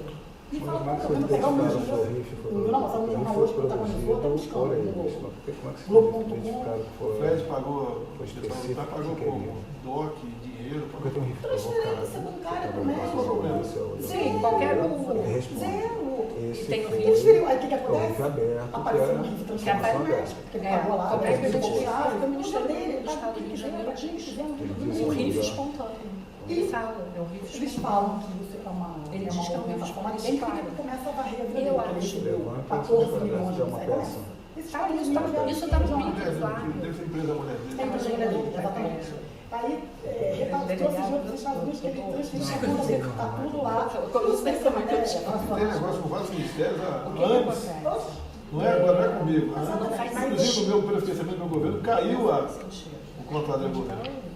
E fala, Como é qual que o foi problema? Pegar o meu identificado o dinheiro. RIF? Não, mas a União hoje protagonizou, tá buscando. Como é que foi Globo.com. identificado que O foi? Fred pagou, Foi depois específico pagou que como? queria. DOC, dinheiro, Porque tem um RIF provocado. Transferência bancária Tá pro médico. Sim, qualquer um. Ele responde. Zero. Esse tem o foi RIF. Transferiu. Aí o que o RIF acontece? aberto, Apareceu um que RIF de é transformação informação médica. aberta. Que ele pagou lá. Qualquer ele coisa pagou que lá, o Ministério dele, Público do Estado do Rio de Janeiro diz. O RIF espontâneo. Ele fala, é o RIF Eles espontâneo. falam que isso é uma Ele diz que é um movimentação, mas RIF tem que começa a varrer a vida Eu dele, acho. ele recebeu Levanta, 14 essa milhões de é uma reais. peça. Esses Tá, 14 isso milhões tá- de isso tá no reais. mito, claro. deve ser empresa da mulher dele. É a empresa dele, exatamente. Aí, trouxe dinheiro dos Estados Unidos que ele transferiu para conta dele, tá tudo lá. Isso tem que ser matéria. Tem negócio com vários ministérios O que que antes. acontece? Não é agora, não é comigo. Mas não faz Inclusive, o meu, pelo esquecimento do meu governo, caiu o contrato do governo.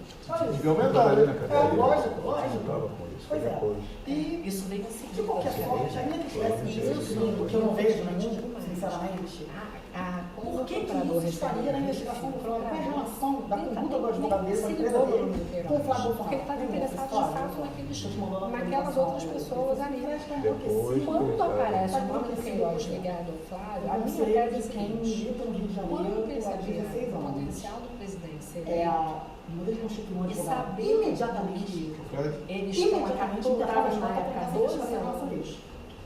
Devia aumentar, né? É, lógico. Estava com isso. Pois é. Depois. E, Isso vem em de seguida. qualquer forma, já ainda que tivesse isso, porque eu não vejo nenhum, sinceramente. Como Por o que procurador isso estaria na recebeu investigação do isso? Flávio? Qual é a relação da Ele conduta tá do advogado dele, da nem empresa se ligou dele, no Queiroz, com o Flávio porque ele estava interessado de fato naquelas outras pessoas ali. Depois, Quando aparece o nome do Queiroz ligado ao Flávio, a minha tese é a quem seguinte: milita no Rio de Janeiro quando há perceber 16 o anos. potencial do presidente ser É a modelo constituiu um e advogado saber imediatamente. Fred, eles estão Imediatamente capturados na interpretaram época a 12 relação anos deles.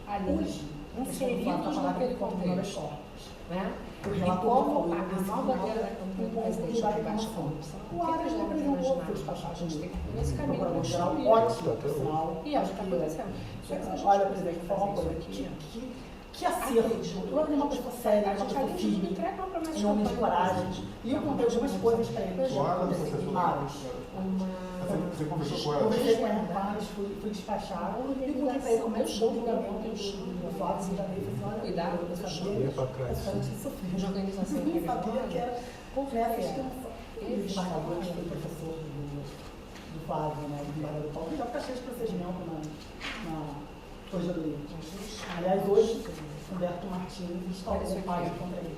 ali, Hoje, inseridos naquele contexto, né? E como a nova era da campanha do presidente de baixa corrupção, o que eles devem imaginar? A gente tem que ir nesse caminho construir. Ótimo, pessoal. E acho que está acontecendo. Só que se a gente Olha, conseguir presidente, falar uma fazer coisa. isso aqui, Que acerto. O Lula é uma pessoa séria, a uma gente pessoa ali não firme, entrega uma promessa um de homem de campanha. coragem. E eu contei algumas coisas para ele. Guarda no processo. Várias. Você conversou com ela? Conversei com ela, várias, fui despachar. E contei para ele como é que o julgamento do Flávio de Janeiro. Cuidado, eu sabia. ia para trás. de organização Eu não intelectual, sabia que era porque nessa extensão. E o desembargador, que foi professor do Flávio, né? O desembargador Paulo, já fica cheio de procedimento na Corregedoria. Aliás, hoje, Humberto Martins instalou um página contra ele.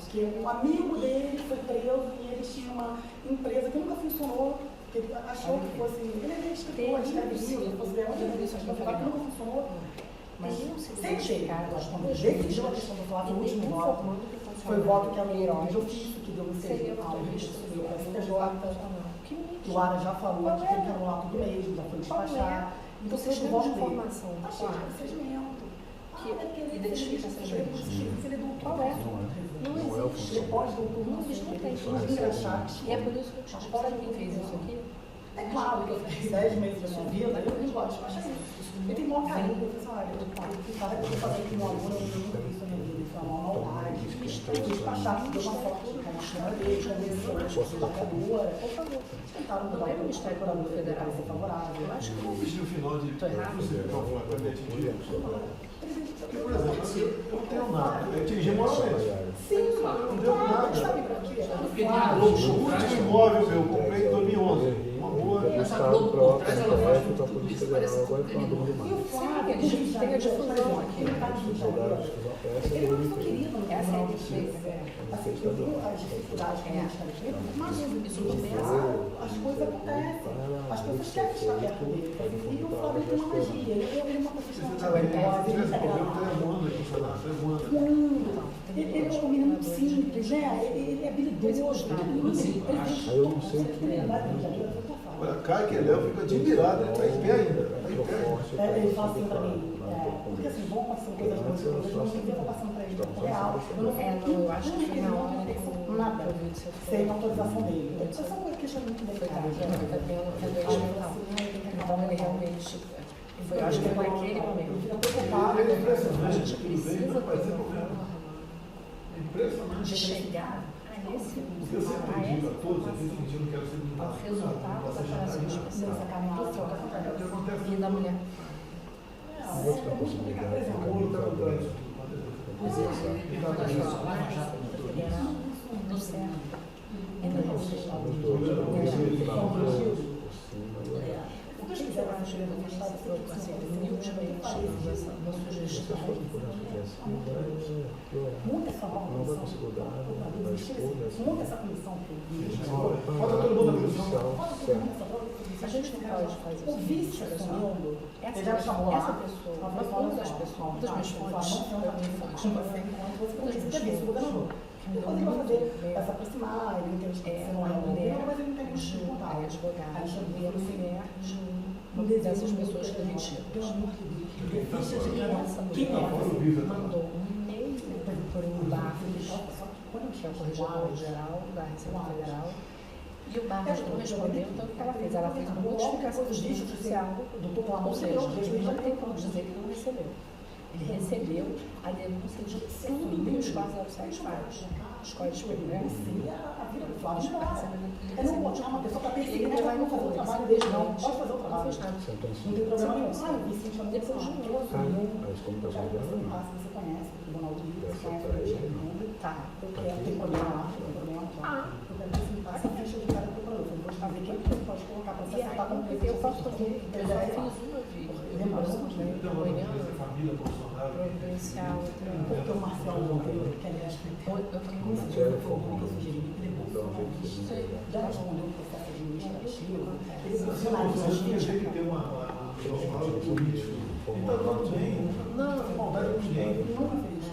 Porque um amigo dele foi preso e ele tinha uma empresa que nunca funcionou, que ele achou que fosse. Ele é escritor, escreve livro, fosse ganhar uma entrevista, que nunca funcionou. mas não se Sem chegar, identificaram quando ele decidiu a questão do Flávio, o último voto, informando que Foi o voto que anulou de ofício, que deu no STJ, que o Ara já falou que tem que anular tudo mesmo, já foi despachar. Então, Vocês seja o têm voto dele. informação Tá cheio de procedimento. que identifica essas vezes. Ele é doutor. Qual é? Não existe. Ele pode doutor. Não existe, não tem. E é por isso que eu te digo, sabe quem fez isso aqui? É claro que eu fiz 10 meses da minha vida, eu não gosto de despachar isso. Eu tenho maior carinho, eu falei, olha, eu cara que eu falei que meu aluno, eu nunca vi isso na minha vida, isso é uma maldade. Despachar, deu uma foto com uma chama dele, conversou, desembargadora, por favor. Tentaram mudar o Ministério Público Federal ser favorável. Eu acho que não Existe o final de Tô errado? você calcular quando é atingido. Porque, por exemplo, eu não tenho nada, eu atingi moralmente. sim, Não deu nada. sabe pra quê? Porque tem a O Globo por último trás. imóvel meu, eu comprei em 2011. Uma rua. Essa Globo por trás, ela faz para a tudo Polícia isso, parece Federal, agora que está tem dando E mais. o Flávio, Sim, eles têm a difusão aqui. Ele tá no Rio de Janeiro. Ele não é querido no Essa é a Tribunal de Justiça. Assim, eu tenho as dificuldades com o Ministério Público, mas Isso não tem as coisas acontecem. As pessoas querem estar perto dele. E o Flávio tem uma magia. Ele é uma pessoa que Ele ele tem problema, tem a Amanda aqui, sei lá, tem a Amanda. Ele é um menino muito simples, né? Ele é habilidoso. Aí eu não sei o que Olha, Caio que Léo fica admirado, ele está em pé ainda. Tá em pé. Ele fala assim pra mim, porque assim, vão passando coisas boas, coisas ruins, eu vou passando pra ele em tempo real. Eu não Eu acho que foi na hora que o nada, Covid se foi. sem autorização dele. Essa é uma questão muito delicada. Então ele realmente. Eu acho que foi naquele momento. Fica preocupado. Ele é impressionante, A gente tudo bem, precisa não vai ser ter uma problema. forma É impressionante. de chegar a esse Porque eu sempre digo a todos, às vezes eu não quero ser muito ao resultado da operação especial e da mulher. outra possibilidade de caminhar para Federal do certo. E da o que eu acho que eu estava humildemente na sugestão Muita essa comissão. Muita essa comissão. Bota todo mundo na comissão. a gente não pode fazer O vice assumindo, ele já me chamou essa lá. pessoa, Ela uma falou, das pessoas, uma das minhas fontes, não tem fonte, você vice, o governador. Depois ele vai fazer, vai se aproximar, ele entende que você não é um mulher mas ele entende que você não é advogada, Aí chama e a mulher de uma dessas pessoas que a gente quem mandou um e-mail para o Barros, que é o corregedor geral da Receita Federal, e o Barros não respondeu, então o que ela fez? Ela fez uma modificação do justiça judicial, ou seja, a gente não tem como dizer que não recebeu. Ele recebeu a denúncia de tudo que os 407 faz. Os códigos penais. É não pode chamar uma pessoa para perseguir, mas vai não fazer o trabalho dele, não. Pode fazer o trabalho. Não tem problema nenhum. Ah, o vice chamou Depois de um ano. as comunicações dela não. Você conhece o Tribunal do Rio, você Essa conhece o pra ele, Ministério não. Público. Tá. Porque tem problema lá, tem problema lá. Eu quero apresentar essa ficha de cada procurador. Eu vou te dizer quem que você pode colocar para E você acertar com o aí, eu posso fazer, eu já fiz uma lembrando, Então, goiano, família, Bolsonaro. providencial, Porque o Marcelo Monteiro, que aliás foi eu tenho Não um quero formar eu sugeri que ele então a gente tem que já respondeu o processo administrativo, ele Você funcionaliza a tinha que gente. ter uma político. E tá tudo bem. Não, Maldade com ninguém.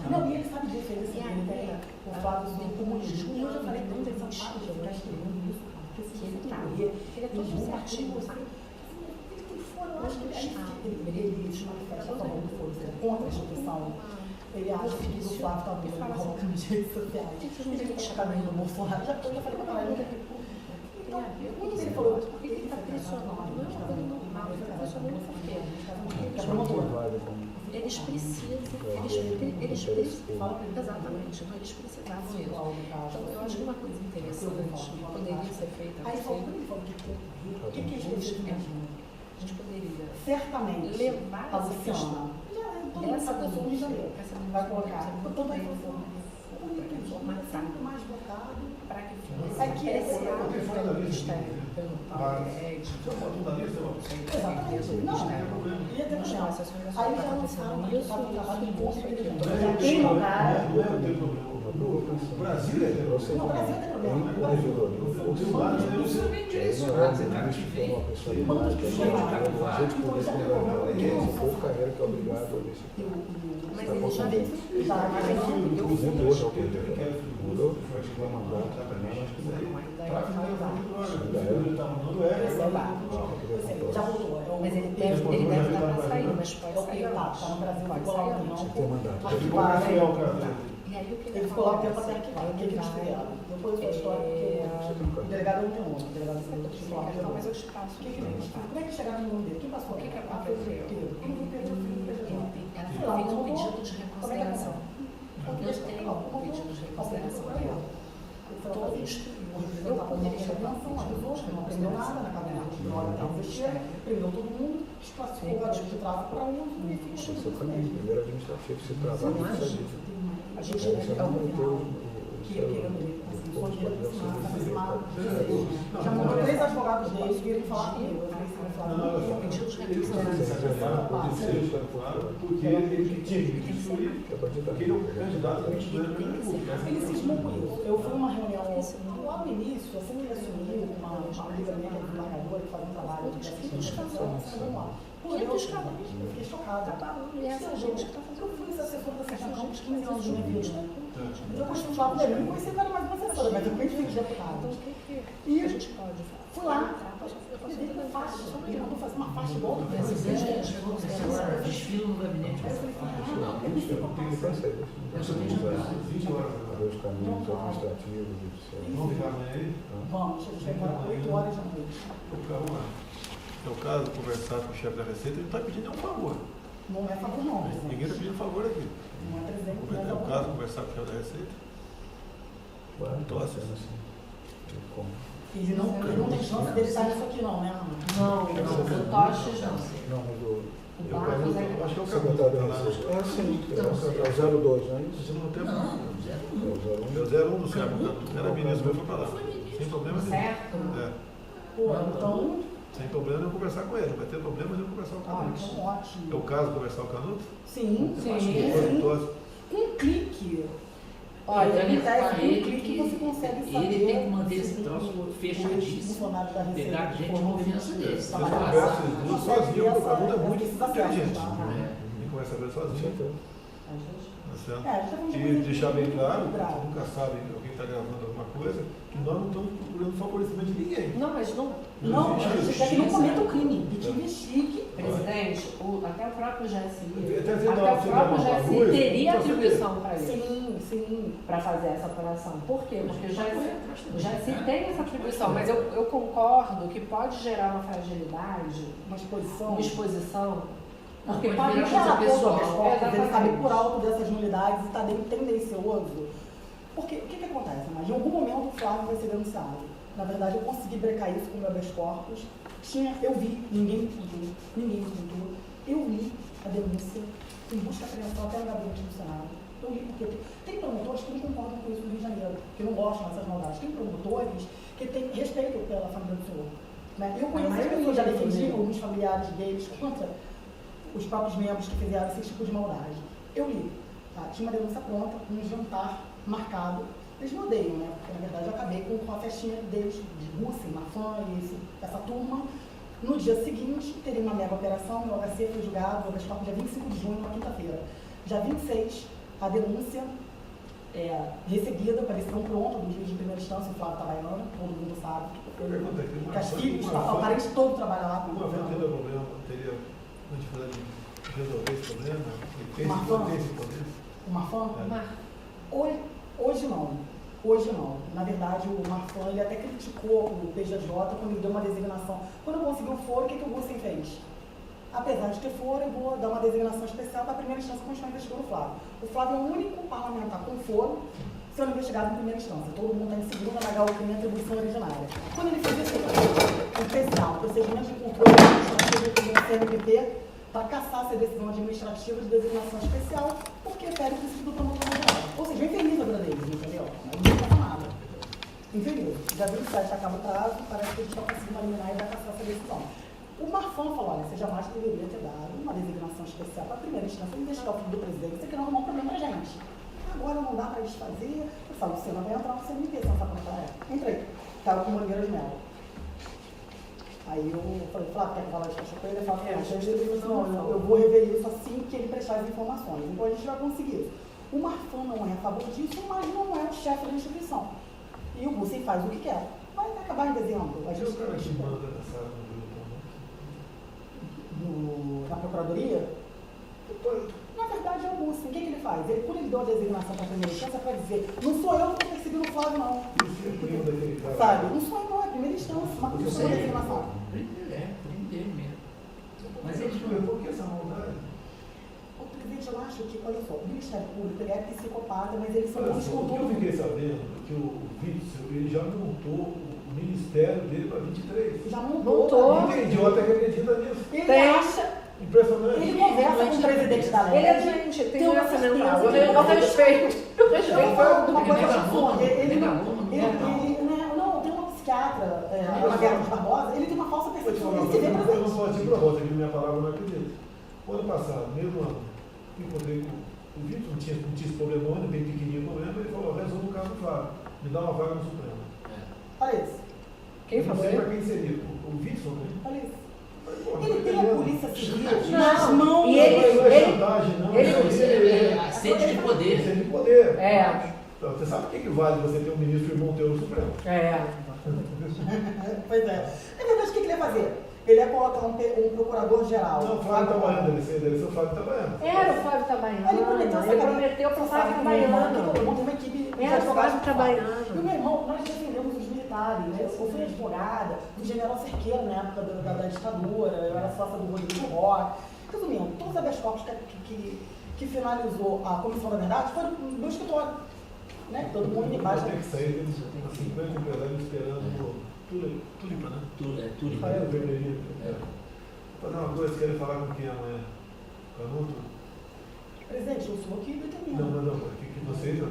Não, e ele sabe disso, ele sabe, ele tem o fato do comunismo. E eu já falei tanto, ele sabe de ficar escrevendo isso, porque se ele tá, ele é todo certinho, sabe? Eu acho que ele se manifesta a favor do foro, contra a instituição. Ele acha que o Flávio está roubando nas redes sociais. Ele está no Bolsonaro. Já falei para ele. Ele falou, porque ele está pressionando, não é uma coisa normal, ele está pressionando por quê? Eles precisam, exatamente, então eles precisavam isso. Então eu acho que uma coisa interessante que poderia ser feita, aí falou o que é isso? a gente poderia Certamente levar a essa questão Luciana, essa pessoa do Rio de Janeiro, vai colocar toda a informação mais votado para que É que esse é o pelo Ministério, pelo Paulo Guedes, exatamente. Não, ia ter não, problema. essa Aí já lançaram isso, isso, faz um trabalho de bolsa isso, já tem lugar. O Brasil é. Você Não, o Brasil tem problema. Isso é bem direcionado, você está ativo. A gente poder se for carreira que é obrigado a deixar. Mas ele já fez. Inclusive hoje é o que mudou, vai mandar também, acho que Já voltou. Mas ele deve estar para sair, mas pode sair. Tá no Brasil, Pode ficou lá um sair. tempo. tem mandato. E aí o que Ele ficou lá um tempo até arquivado. O que eles fizeram? Depois da história, porque o delegado não tem nome. O delegado ficou lá. Mas eu te passo. O que eles fizeram? Como é que chegaram no nome dele? Quem passou? O que Ah, aconteceu? foi o Pedro. Quem foi o Pedro? Ela fez um pedido de reconsideração. Eu tenho um pedido de reconsideração real. Todo instruído. Eu poderia Não aprendeu nada na cadeia. Na hora da investigação, prendeu todo mundo, desclassificou o garoto de tráfico para um e Esse é o caminho, primeiro administrativo, se trabalha com isso ali. a gente Aí você não vai ter o já mandou 3 advogados deles virem falar comigo. Eu falei, você vai falar comigo? pedido de reconsideração. Porque ele tinha que destruir, porque ele é um candidato a Ele cismou com isso. Eu fui numa reunião lá no início, assim que ele assumiu, uma amiga minha que é desembargadora, que faz um trabalho de assistência. Pô, eu fiquei chocada. E essa gente que está Eu fui assessora da Sessão uns 15 anos de minha vida, né? Eu costumo falar dele, eu não conhecia nada mais uma assessora, mas eu também fui deputada. E a gente pode fui lá, eu dei uma faixa, ele mandou fazer uma faixa igual do presidente. Desfilo no gabinete. Os caminhos administrativos, Vamos ficar amanhã aí? Vamos, a gente vai embora 8 horas da noite. É o caso de conversar com o chefe da Receita, ele não está pedindo nenhum favor. Não é favor não, Ninguém está pedindo favor aqui. não é presente, não É é o favor. caso de conversar com o chefe da Receita. Ele não tem chance dele sair nisso aqui não, né, Ana? Não, o Toches não. Não, mas o Eu acho que é o secretário da caso. Receita. É sim, é o 02, não é isso? Você não tem Não, É o 01. É o 01 do Sérgio, era ministro, mas foi para lá. Sem problema nenhum. Certo? É, Pô, então, sem problema nenhum conversar com ele. Vai ter problema nenhum conversar com o Canuto. então ótimo. É o caso de conversar com o Canuto? Sim, Então, com um clique. Olha, Ele ele traz fala com um ele clique que você consegue ele saber. tem que manter esse se troço o fechadíssimo. funcionário da Receita Pegar gente formou de confiança ele dele. eu trabalhar. converso esses duas sozinho, porque o Canuto é muito Precisa ser inteligente. ajustado. Ninguém conversa com ele sozinho. Tá certo? É, a gente tá falando de E coisa deixar bem claro, que grave. nunca sabe alguém está gravando alguma coisa, que nós não estamos procurando favorecimento de ninguém. Não, mas não. Não, a gente quer que não cometa o crime, que te investigue. Presidente, até o próprio GSI, Até até o próprio GSI teria atribuição para isso, Sim. para fazer essa apuração. Por quê? Porque o GSI tem essa atribuição, mas eu concordo que pode gerar uma fragilidade, Uma exposição. uma exposição, porque Pode pode virar gerar coisa pessoal. Ele sabe por alto dessas nulidades e está tendencioso. Porque o que acontece? Mas em algum momento o Flávio vai ser denunciado. Na verdade, eu consegui brecar isso com o meu habeas corpus. Eu vi, ninguém me contou. Eu li a denúncia em busca apreensão até no gabinete do Senado. Eu li porque tem promotores que não concordam com isso no Rio de Janeiro, que não gostam dessas maldades. Tem promotores que têm respeito pela família do senhor. Né? Eu conheço as pessoas, já defendi alguns familiares deles contra os próprios membros que fizeram esse tipo de maldade. Eu li, tá? Tinha uma denúncia pronta, um jantar marcado. Eles me odeiam, né? Porque na verdade eu acabei com a festinha deles, de Rússia, Mafã e essa turma. No dia seguinte, teria uma mega operação, o HC foi julgado, o habeas corpus dia 25 de junho, uma quinta-feira. Dia 26, a denúncia recebida, para decisão pronta do juiz de primeira instância, o Flávio Tabaiano, todo mundo sabe. Pergunta aqui, Castilho, o parente todo trabalha lá com o uma vez governo. teria problema, teria uma dificuldade de resolver esse problema? Ele tem esse poder? O Mafã? É. Hoje não. Hoje não. Na verdade, o Marfan ele até criticou o PJJ quando ele deu uma designação. Quando eu consegui o foro, o que o Gussen fez? Apesar de ter foro, eu vou dar uma designação especial para a primeira instância como está investigando o Flávio. O Flávio é o único parlamentar com foro sendo investigado em primeira instância. Todo mundo está em segunda, na o crime atribuição originária. Quando ele fez isso, especial, procedimento de controle administrativo do CNPP, para cassar essa decisão administrativa de designação especial, porque fere o princípio do promotor regional. Ou seja, infeliz a vida deles, entendeu? Não passa nada. Infeliz. Já viu que o site acaba o prazo, parece que a gente está conseguindo eliminar e vai cassar essa decisão. O Marfan falou, olha, você jamais deveria ter dado uma designação especial para a primeira instância investigar o filho do presidente, você quer arrumar um problema pra gente. agora não dá para desfazer. Eu falo, você não vai entrar no CNT, você não sabe como é. Entrei. Estava com Mangueira de Mel. Aí eu falei, Flávio, quer que eu fale de cachorro? Ele falou, não, eu vou rever isso assim que ele prestar as informações. Então a gente vai conseguir isso. O Marfan não é a favor disso, mas não é o chefe da instituição. E o Bussi faz o que quer. Vai acabar em dezembro. A gente manda nessa na Procuradoria? Na verdade é o Bussi. O que ele faz? Ele, quando ele deu a designação para a primeira instância, para dizer, não sou eu que estou perseguindo o Flávio, não. Sabe? Não sou eu, não, é a primeira instância, uma pessoa de designação. Prende ele mesmo. Mas ele por que essa maldade? O presidente, eu acho que, olha só, o Ministério Público ele é psicopata, mas eles são bons com O que eu todo fiquei mundo. sabendo é que o Witzel, ele já montou o ministério dele para 23. Já montou. Não tem idiota que acredita nisso. Ele acha, Impressionante. ele conversa com o presidente da lei. Ele é doente, tem Tenho doença certeza mental. que Eu respeito. Eu Eu vou respeito. falar uma Ele coisa nega assim, aluno, ele nega aluno, não, tem uma psiquiatra, a Guerra de Barbosa, ele tem uma falsa Vou te percepção, falar uma ele se vê coisa, eu não presente. sou ativo para volta, que minha palavra eu não acredito. O ano passado, mesmo ano, eu encontrei com o Vitor, não tinha esse problemão, bem pequenininho o problema, ele falou, resolve o caso do Flávio, me dá uma vaga no Supremo. Olha isso, Quem Eu não falou sei isso? para quem seria, o Vitor, né? olha isso. Falei, pô, Ele tem a polícia civil Não, nas mãos. e ele- não é chantagem, não. ele- Isso aí É sede de poder. Sede de poder. É. Então, você sabe o que vale você ter um ministro irmão teu no Supremo? É. Pois é. Na verdade, o que ele ia fazer? Ele ia colocar um procurador-geral. Não, o Flávio Itabaiana, deve ser o Flávio Itabaiana. Era o Flávio Itabaiana. Ele prometeu essa Ele prometeu para o Flávio Itabaiana. Eu montei uma equipe de Era o advogados Flávio do Flávio. Itabaiana. E o meu irmão, nós defendemos os militares, né? Eu fui advogada do general Cerqueira na época da ditadura, eu era sócia do Rodrigo Roque. Resumindo, todos os habeas corpus que finalizou a Comissão da Verdade foi no meu escritório. Né? Todo mundo embaixo. Tem que sair deles, 50 empresários esperando Tulipa, né? Tudo. Ah, é, o vermelhinho. Vou fazer uma coisa, vocês querem falar com quem amanhã? Canuto? Presidente, eu sou aqui determinado. Não, que vocês,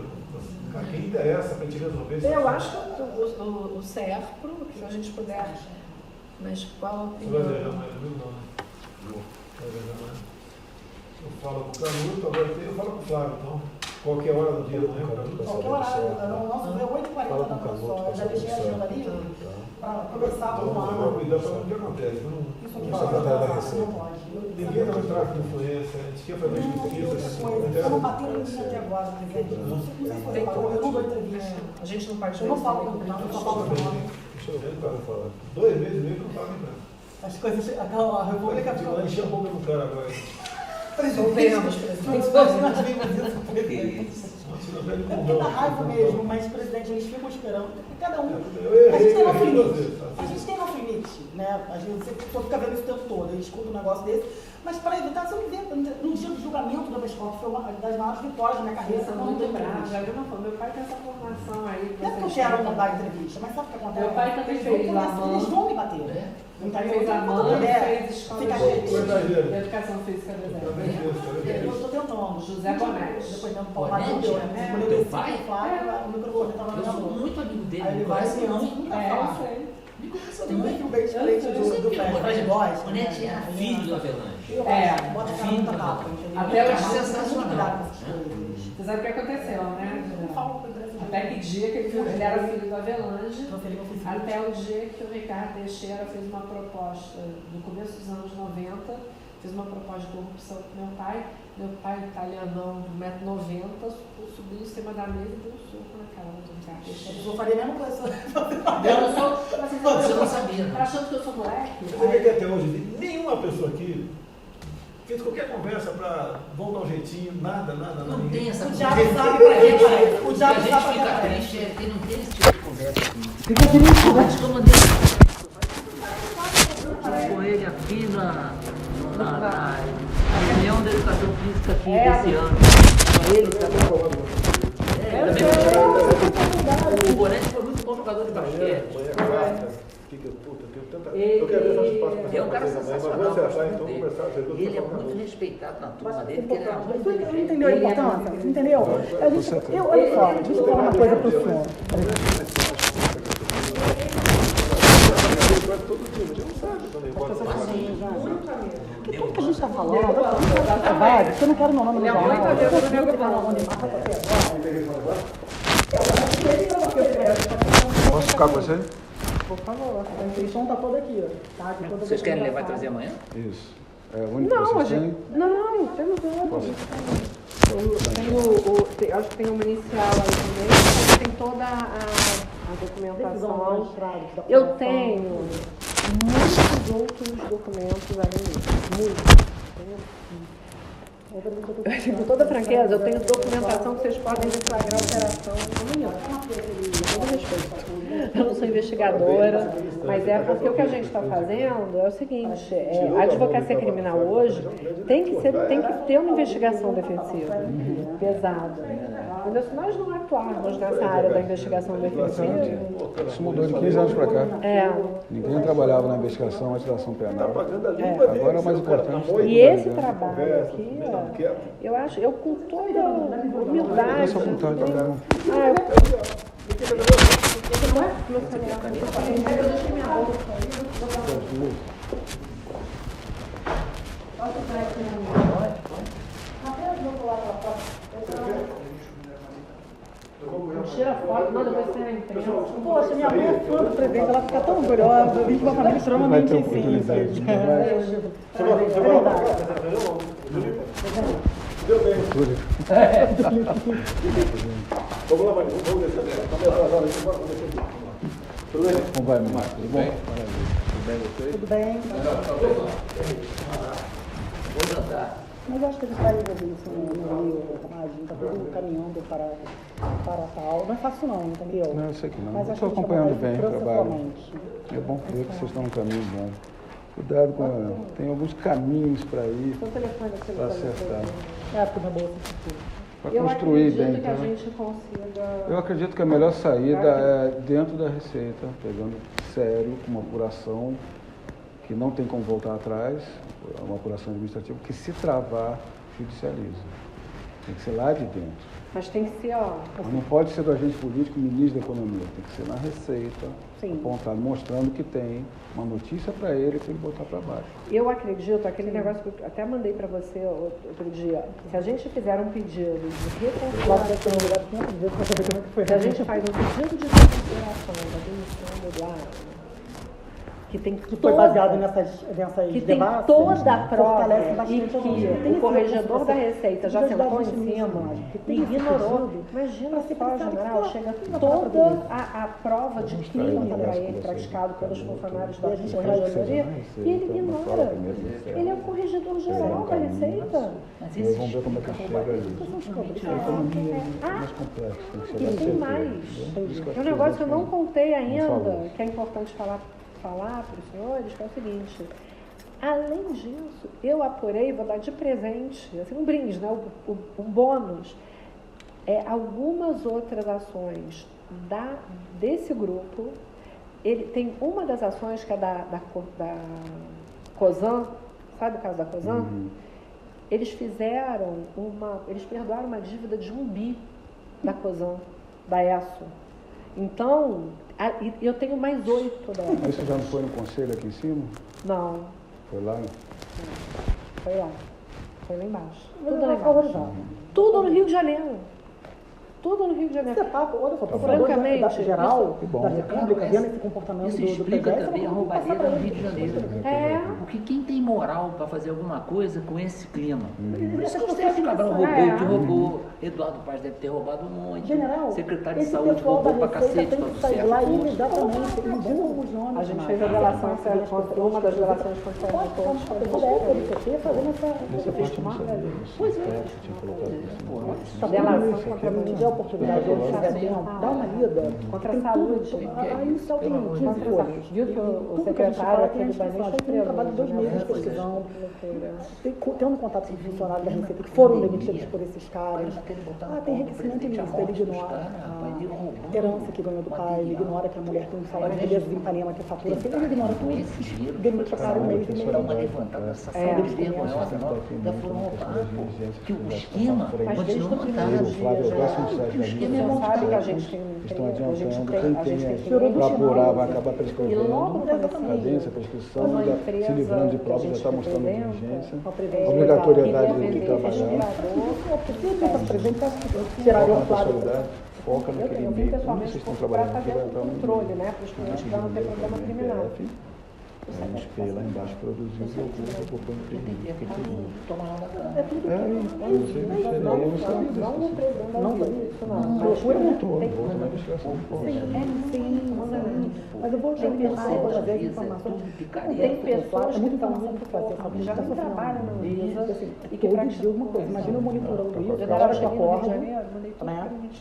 a quem interessa para a gente resolver isso. Eu acho que o CERPRO, se a gente puder, mas qual a Você vai viajar opinião? amanhã comigo? Não, né? Vai viajar amanhã. Eu falo com o Canuto, agora eu falo com o Flávio, então. Qualquer hora do dia amanhã, Canuto. Qualquer horário, o nosso é 8h40 da manhã só. Eu já deixei a agenda livre para começar a Então, arrumar. eu vou cuidar para o que acontece. Isso aqui Não secretário da Receita. não pode. Ninguém está no tráfico de influência, a gente ia fazer uma justiça. Eu não bateu em mim até agora, presidente. Não sei se foi reparou, eu não dou entrevista. A gente não pode Eu não falo com o eu só falo com o nome. Deixa eu ver, cara, falar. 2 meses e meio que eu não falo nem nada. As coisas, a República Eu vou encher a boca do cara agora. Soltemos, Presidente, nós vimos isso, presidente. Senão vai ele É porque morrer. dá raiva mesmo, mas, presidente, eles ficam esperando. Cada um. Eu A gente tem errei nosso duas limite. vezes. A gente tem nosso limite, né? A gente só fica vendo isso o tempo todo, a gente escuta um negócio desse. Mas para evitar, você não vê. No dia do julgamento do habeas corpus, foi uma das maiores vitórias da minha carreira. Eles são muito bravos. Já viu, não foi? Meu pai tem essa formação aí. Não é que eu quero não dar entrevista, mas sabe o que acontece? Meu pai também Eles vão fez começar- lá, Eles vão me bater. É? Não tá Fez a mãe, fez escola fica Verdadeiro. de educação física do Também Zé. fez, também Eu fez. estou tentando. José Bonete. Depois deu um pau Bonete? na deu, né? Quando eu Teu desci pai? pro Flávio, o microfone estava na Eu minha sou boca. muito amigo dele. Aí ele me vai conhece assim, muito. nunca É, eu falar. sei. Me conhece Tem muito também. bem diferente Eu do sei que Fred, o Fred Bonete gosta. era filho do Avelange. É, Bota a cara filho muita do capa, Avelange. entendeu? Até o Muito dia sensacional. cuidado com essas coisas. Você sabe o que aconteceu, né? Não falo com o brasileiro. Até que dia que ele era filho do Avelange. Transferi meu filho. Até o dia que o Ricardo Teixeira fez uma proposta, no começo dos anos 90, fez uma proposta de corrupção com meu pai. Meu pai, italianão, de 1,90 m, subiu em cima da mesa e deu um soco na cara do Ricardo Teixeira. Eu faria a mesma coisa. Eu não sou. Você não sabia, Tá né? achando que eu sou moleque? Você vê que até hoje nenhuma pessoa aqui fez qualquer conversa para vamos dar um jeitinho, nada. Não tem essa O conversa. diabo sabe pra quem vai. O A diabo gente sabe pra quem fica vai. triste é porque não tem esse tipo de conversa aqui. Fica triste, né? Acho que eu mandei com ele aqui na reunião da educação física aqui desse ano. Ele também. O Bonete foi muito bom jogador de basquete. Eu quero ver se eu espaço para É um cara sensacional. Mas você achar, gosto então, dele. conversar, você viu, Ele é você muito fala. respeitado na turma dele, porque ele era muito Você não inteligente. entendeu a importância? Você entendeu? Olha só, deixa eu falar uma coisa pro senhor. conversa todo dia, mas eu não sabe quando eu boto Porque uma tudo que a gente está falando, vai, porque eu não quero meu nome no jornal. Posso ficar com você? Por favor, a inscrição está toda aqui, ó. Tá aqui toda Vocês querem levar e trazer amanhã? Isso. É o único que Não, a vocês gente. têm? Não, temos outro. Posso? Acho que tem uma inicial aí também, mas tem toda a documentação. Eu tenho muitos outros documentos além disso. Muitos. Com toda franqueza, eu tenho documentação que vocês podem deflagrar a operação amanhã. Com todo respeito. Eu não sou investigadora, mas é porque o que a gente está fazendo é o seguinte, a advocacia criminal hoje tem que ter uma investigação defensiva pesada. Entendeu? Se nós não atuarmos nessa área da investigação defensiva... Isso mudou de 15 anos para cá. É. Ninguém trabalhava na investigação, na ativação penal. Agora é o mais importante. E esse trabalho aqui, eu acho, eu com toda humildade. Tira foto, não, depois você imprensa. Poxa, minha mãe é fã do presidente, ela fica tão orgulhosa. Vim de uma família extremamente simples. É verdade. Deu bem. Vamos lá, Maria. Vamos descer. Tá meio atrasado aqui. Vamos descer aqui. Tudo bem? Como vai, Marcos? Tudo bem? Tudo bem? Vou jantar. Mas eu acho que a gente vai resolver isso no Rio, a gente está todo caminhando para tal. Não é fácil não, entendeu? Não, eu sei que não. Mas Eu acho estou que a gente acompanhando vai bem o fazer trabalho. profissionalmente. É bom ver que vocês estão no caminho bom. Cuidado com... Tem alguns caminhos para ir, Seu telefone aqui para acertar. É, porque minha bolsa Para construir bem. Eu acredito que a Então, gente consiga... eu acredito que a melhor saída é dentro da Receita, pegando sério, uma apuração que não tem como voltar atrás, uma apuração administrativa que, se travar, judicializa. Tem que ser lá de dentro. Mas tem que ser, ó... Mas não pode ser do agente político, ministro da Economia. Tem que ser na Receita, apontado, mostrando que tem uma notícia para ele botar para baixo. Eu acredito, aquele negócio que eu até mandei para você outro dia, se a gente fizer um pedido de reconsideração, se a gente faz um pedido de reconsideração da demissão do Eduardo, que tem que foi toda, baseado nessas que tem debates, toda a prova fortalece e bastante a gente. que o corregedor da Receita já sentou em cima que e tem ignorou. Imagina só, general, chega toda a prova de crime para ele, praticado pelos funcionários da Corregedoria, e ele ignora. Ele é o corregedor geral da Receita. Mas E aí vamos ver como é que chega ali. É mais complexo, tem que chegar E a tem certeza. mais. É um negócio que eu não contei ainda, que é importante falar para os senhores, que é o seguinte: além disso, eu apurei, vou dar de presente, assim, um brinde, né, um bônus, algumas outras ações desse grupo. Ele tem uma das ações que é da COSAN, sabe o caso da COSAN? Eles eles perdoaram uma dívida de 1 bi da COSAN, da ESSO. Então, eu tenho mais 8 delas. Mas isso já não foi no conselho aqui em cima? Não, Foi lá? foi lá. Foi lá embaixo. Tudo Tudo lá é embaixo. favorizado. Tudo no Rio de Janeiro. Tudo no Rio de Janeiro. Você tá, olha só, procurador geral Que bom. da República, vendo esse comportamento Isso do explica PGS, também a vamos passar roubalheira pra no ele. Rio de Janeiro. Porque Quem tem moral para fazer alguma coisa com esse clima? Por isso que o Essas Sérgio Cabral pessoas roubou que o que roubou, Eduardo Paz deve ter roubado um monte, General, secretário de esse saúde pessoal roubou da pra Receita cacete, tem tá que do sair certo. lá posto. imediatamente, empurram os ônibus. a gente fez a relação com uma das relações com o Sérgio Cortes. fazendo essa... Nessa parte eu não sabia. Pois é. Eu tinha colocado isso. Tá Delação vendo isso? contra Se tiver oportunidade, se tiver tempo, dá uma lida. Contra a Tem saúde. tudo. Aí o céu tem 15 folhas. Viu que o Tudo que a gente secretário fala aqui tem do Banês foi tem um trabalho de 2 preso, meses. pesquisando, tendo contato com os funcionários da Receita que foram demitidos por esses caras. Tem enriquecimento ilícito, ele ignora a herança que ganhou do pai, ele ignora que a mulher tem um salário de beleza de Ipanema que fatura, ele ignora tudo, demite o cara no mês e meio. Dá uma levantada nessa sala vergonhosa, da forma que o esquema continua montado. Que o esquema é montado. Que a gente tem, Estão a gente adiantando, tem, quem tem tem para apurar vai acabar e prescrevendo, logo no cadência, prescrição, uma se empresa livrando de que a provas, já gente está mostrando representa, diligência, obrigatoriedade de trabalhar, Tiraram o foca na claro. pessoalidade, foca Eu naquele vim meio, como pessoalmente vocês estão para trabalhando aqui, fazer vai o entrar no controle, né, para os clientes para não ter problema criminal. a gente vê lá embaixo produziu e eu vou pôr no primeiro. Toma lá na cara. Eu sei, eu não sabia disso. Não pretendo isso, não. Procura no todo, volta na investigação. Mas eu vou terminar e vou fazer as informações. Tem pessoas É muita que estão informação muito que fazer, sabe? que já não trabalham na Luísa e que Todo dia uma coisa. Imagina eu monitorando isso, a hora que eu acordo, né?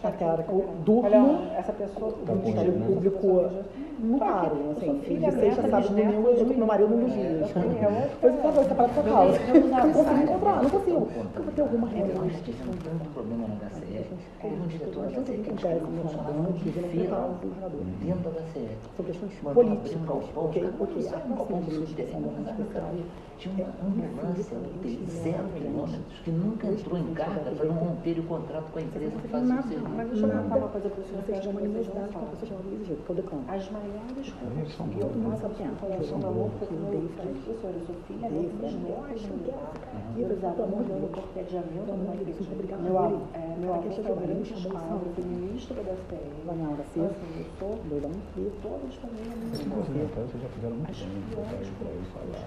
Até a hora que eu durmo. Olha, essa pessoa O Ministério Público não paro, assim, de sexta, sábado, domingo, eu tô com meu marido nos dias. Depois eu falo, essa parada sua causa. Eu não consigo encontrar, não consigo. Porque eu vou ter alguma reunião. Um problema na HCE, teve um diretor da HCE que Acontece descobriu no uma governador, que não fila prepara o governador. dentro da HCE. São questões Mandou abrir um políticas, galpão, ok? os caras Ok, sabe um galpão de subterrâneo, mas na Carolina tinha uma ambulância de 0 quilômetros que nunca entrou em carga para não romper o contrato com a empresa que fazia o serviço. Mas deixa eu contar uma coisa para o senhor. Vocês têm uma animosidade com a pessoa chamada Luiz Gil, que é o decano. As maiores São que eu bons, faço aqui, relação ao amor por meu professor, eu sou filha dele, netos familiar. Meus alunos dando cortejamento no igreja. Meu avô foi ministro, eu fui ministro da STM. Vanhal da Silva, Eu sou doida, todas também a minha Vocês já fizeram muito bem, botar isso para ele falar,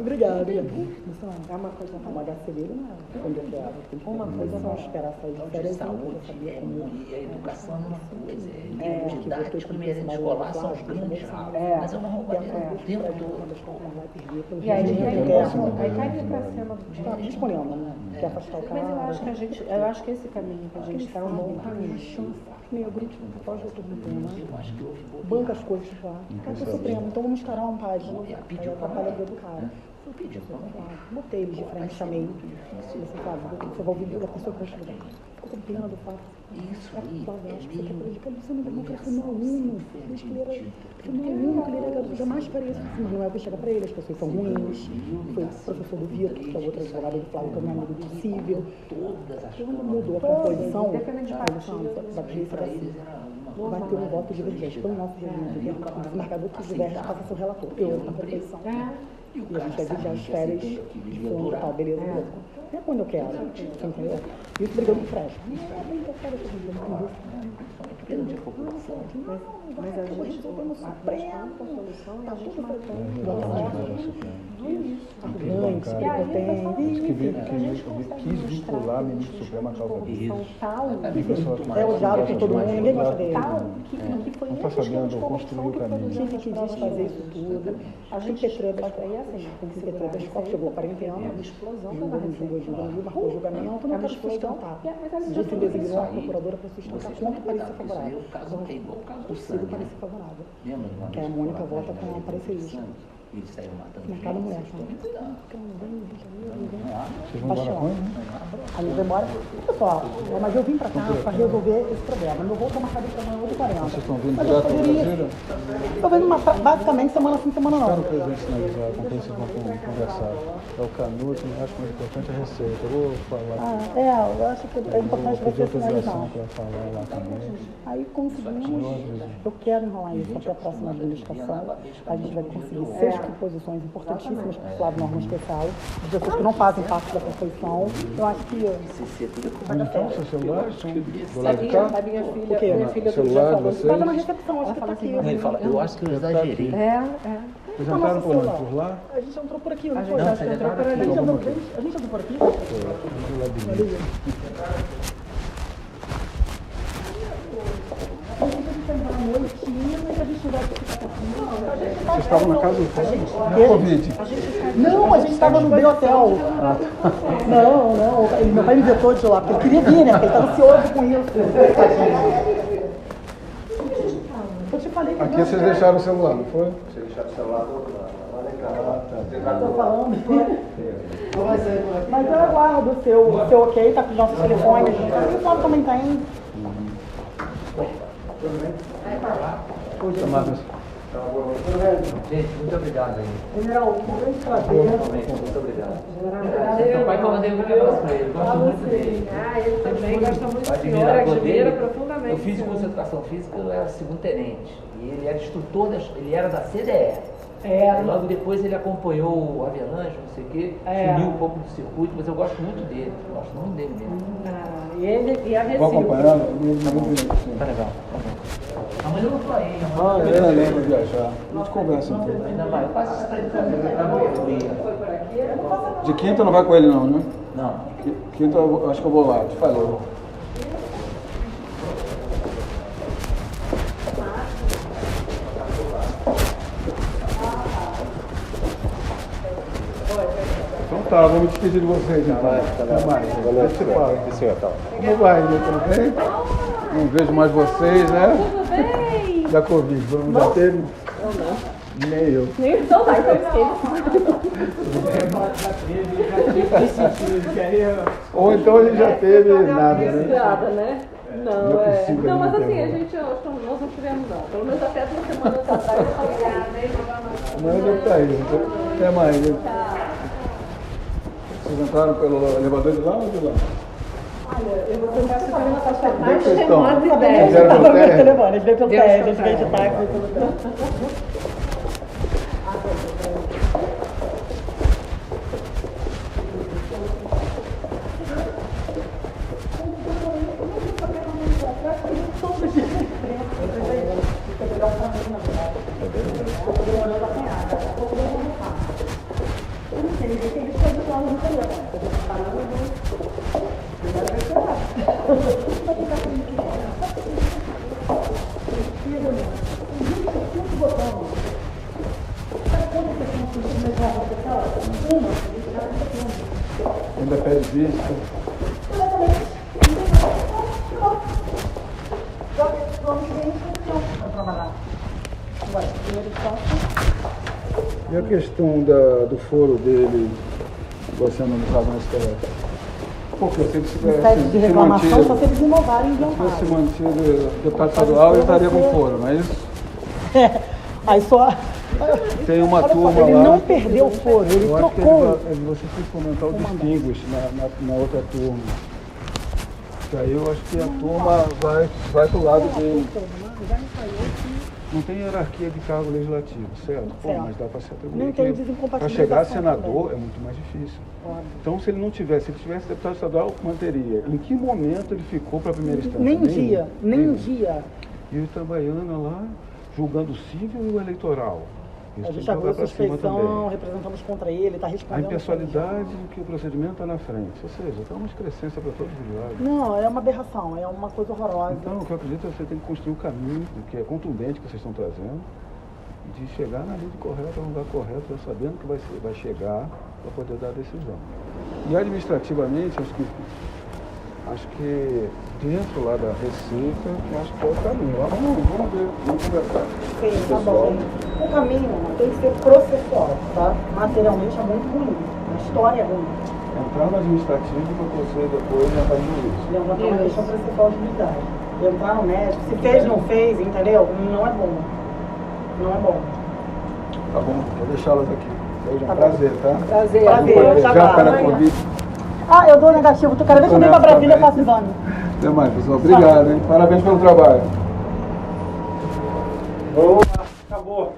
Obrigada. É uma coisa Uma HC dele não é onde eu quero. Uma coisa não esperar sair de férias. Saúde e a educação é uma coisa, é didático, merenda escolar são os grandes ralos, mas é uma roubalheira o tempo todo. E aí cai pra cima Está respondendo, né? Quer afastar o cara. Mas eu acho que esse caminho que a gente está é um bom caminho. Negro, pode eu tô com tema. Eu acho que houve Banca as coisas lá. Vai pro Supremo, então vamos instalar uma página. Aí atrapalha a vida do cara. eu pedi, Botei ele de frente, chamei. Você sabe, você vai ouvir a pessoa que vai chegar. Ficou com pena do fato. Isso É aí, acho que você quer é prejudicar ele, você não vai colocar meu aluno. Diz que ele era meu aluno, que ele era garoto, jamais faria isso. Mas não é o que chega pra ele, as pessoas são ruins. Foi o professor do Vitor, que é o outro advogado do Flávio, que é meu amigo do Cível. todas as Quando mudou a composição, Independente de partido, da polícia para da eles era uma vai ter um voto divergente. Então, o nosso regimento, o desembargador que diverge passa a ser o relator. Eu, a composição. E o E a cara gente vai sabia vigiar as que férias, essa que e ia durar. tal, beleza, beleza. Não é quando eu quero, entendeu? E isso brigando com o Fresh. Não é bem que eu quero, Pequeno de população. Mas a gente resolveu no Supremo. a solução é Tá a gente tudo Arrogante, prepotente. quis vincular o ministro Supremo à causa dele. É odiado por todo mundo, ninguém gosta dele. Que foi Não está sabendo construir o caminho. Tinha que quis fazer isso tudo. A gente Petrebas, aí assim, tem que ser Petrebas, chegou a 40 anos. uma explosão Julga, da julga, marcou o julgamento, não quero sustentar. Justiça designou uma procuradora para sustentar contra o parecer favorável. O caso é igual o caso do Consigo sangue. parecer favorável. Lembra? Que a Mônica vota com a parecerista. Eles saíram matando Na cada mulher. Vocês vão embora quando? Aí eu vou embora. Pessoal, mas eu vim pra cá para resolver esse problema. Meu voo está marcado para amanhã 8h40. Vocês estão vindo Mas eu direto para poderia. Brasília? Estou vendo basicamente semana sim, semana não. Espero o presidente sinalizar com quem vocês vão conversar. É o Canuto, eu acho que o mais importante é a receita. Eu vou falar. Eu acho que é importante Vou pedir você sinalizar. autorização para falar lá também. Aí conseguimos, eu quero enrolar isso até a próxima administração. A gente vai conseguir 6 composições importantíssimas para o Flávio Norma Especial, de pessoas que não fazem parte da composição. Eu acho que vai dar Então, certo. seus celulares estão do lado de cá? A minha filha, O quê? minha filha Celular de vocês? Estava na recepção, acho que está aqui. Ele fala, eu acho que eu exagerei. Vocês entraram por onde? Por lá? A gente entrou por aqui, não A foi? gente Acho que entrou por ali. A gente entrou por aqui? Vocês estavam na casa do Flávio? Covid. Não, a gente estava no meu hotel. Não, meu pai me vetou de lá, porque ele queria vir, né? Porque ele estava ansioso com isso. Eu te falei que Aqui vocês deixaram o celular, não foi? Você deixar o celular do outro lado. Lá na entrada. Estou falando. Mas eu aguardo o seu ok, tá com os nossos telefones. O telefone também tem. Gente, muito obrigado aí. General, um grande prazer. Muito obrigado. Meu pai comandei muito negócio pra ele. Gosto muito dele. Ah, ele também gosta muito do senhor, Admirador admira dele. profundamente. Eu fiz o curso de educação física, eu era segundo tenente. E ele era instrutor, ele era da CDE. É. Logo depois ele acompanhou o Avelange, não sei o quê, sumiu um pouco do circuito, mas eu gosto muito dele, gosto muito dele mesmo. Ah, e ele e a Vou Recife. acompanhando? Tá legal. Amanhã eu não tô aí. Ah, eu lembro de viajar. A gente conversa um pouco. Ainda vai, eu passo isso pra ele também. Foi por aqui? De quinta não vai com ele não, né? Não. Quinta eu acho que eu vou lá, te falou. Então tá, vou me despedir de vocês então. Até mais. Boa noite, senhor. Como vai, né? Tudo bem? Não vejo mais vocês, né? Tudo bem? Da Covid, vamos já teve? Eu não. Nem eu. Então tá, então esquece. Ou então a gente já teve nada, né? Nada, né? Não Não, é é. possível Não, mas não ter assim, a agora. gente, nós não tivemos não. Pelo menos até 2 semanas atrás eu falei, Mas eu tá aí. Até mais. Né? Vocês entraram pelo elevador de lá ou de lá? olha, eu vou tentar saber uma coisa Onde mais vocês tem estão? mais Fizeram ideia. pelo pelo térreo? telefone, a gente veio pelo Deus térreo, a gente te veio de abençoe. táxi, veio pelo térreo. Ainda pede vista. E a questão do foro dele, você analisava no STF? Porque se ele tivesse Sede de reclamação, só se se eles inovarem e tivesse inventarem. mantido deputado estadual, ele estaria com foro, não é isso? Aí só. Tem uma Olha só, turma ele lá. não perdeu o foro, ele Eu acho que trocou. você tem que fomentar o distinguish na outra turma. Que aí eu acho que a turma vai pro lado dele. Não tem hierarquia de cargo legislativo, certo? Pô, Certo. mas dá para se atribuir. Não tem Para desincompatibilização chegar a senador também. é muito mais difícil. Óbvio. Então, se ele tivesse deputado estadual, manteria. Em que momento ele ficou para a primeira instância? Nem Nenhum. dia, nem Nenhum. dia. E o Itabaiana lá, julgando o civil e o eleitoral. Isso A tem gente que jogar abriu para cima suspeição, também. representamos contra ele, está A respondendo. impessoalidade que o procedimento está na frente. Ou seja, está uma excrescência para todos os lados. Não, é uma aberração, é uma coisa horrorosa. Então, o que eu acredito é que você tem que construir um caminho, que é contundente que vocês estão trazendo, de chegar na lei correta, no lugar correto, já sabendo que vai chegar para poder dar a decisão. E administrativamente, acho que dentro lá da Receita, acho que é o caminho. Vamos ver, vamos conversar. Sim, tá bom. O caminho tem que ser processual, tá? Materialmente é muito ruim, a história é ruim. Entrar no administrativo para você depois entrar no jurídico. Levantar uma questão processual de unidade. Entrar no médico, se fez, não fez, entendeu? Não é bom. Não é bom. Tá bom, vou deixá-las aqui. Seja um Tá bom. prazer, tá? Prazer. Prazer, Já tá para bom. convite. Ah, eu dou negativo. Cada vez que eu venho pra Brasília, eu faço exame. Até mais, pessoal. Obrigado, hein? Parabéns pelo trabalho. Boa, acabou.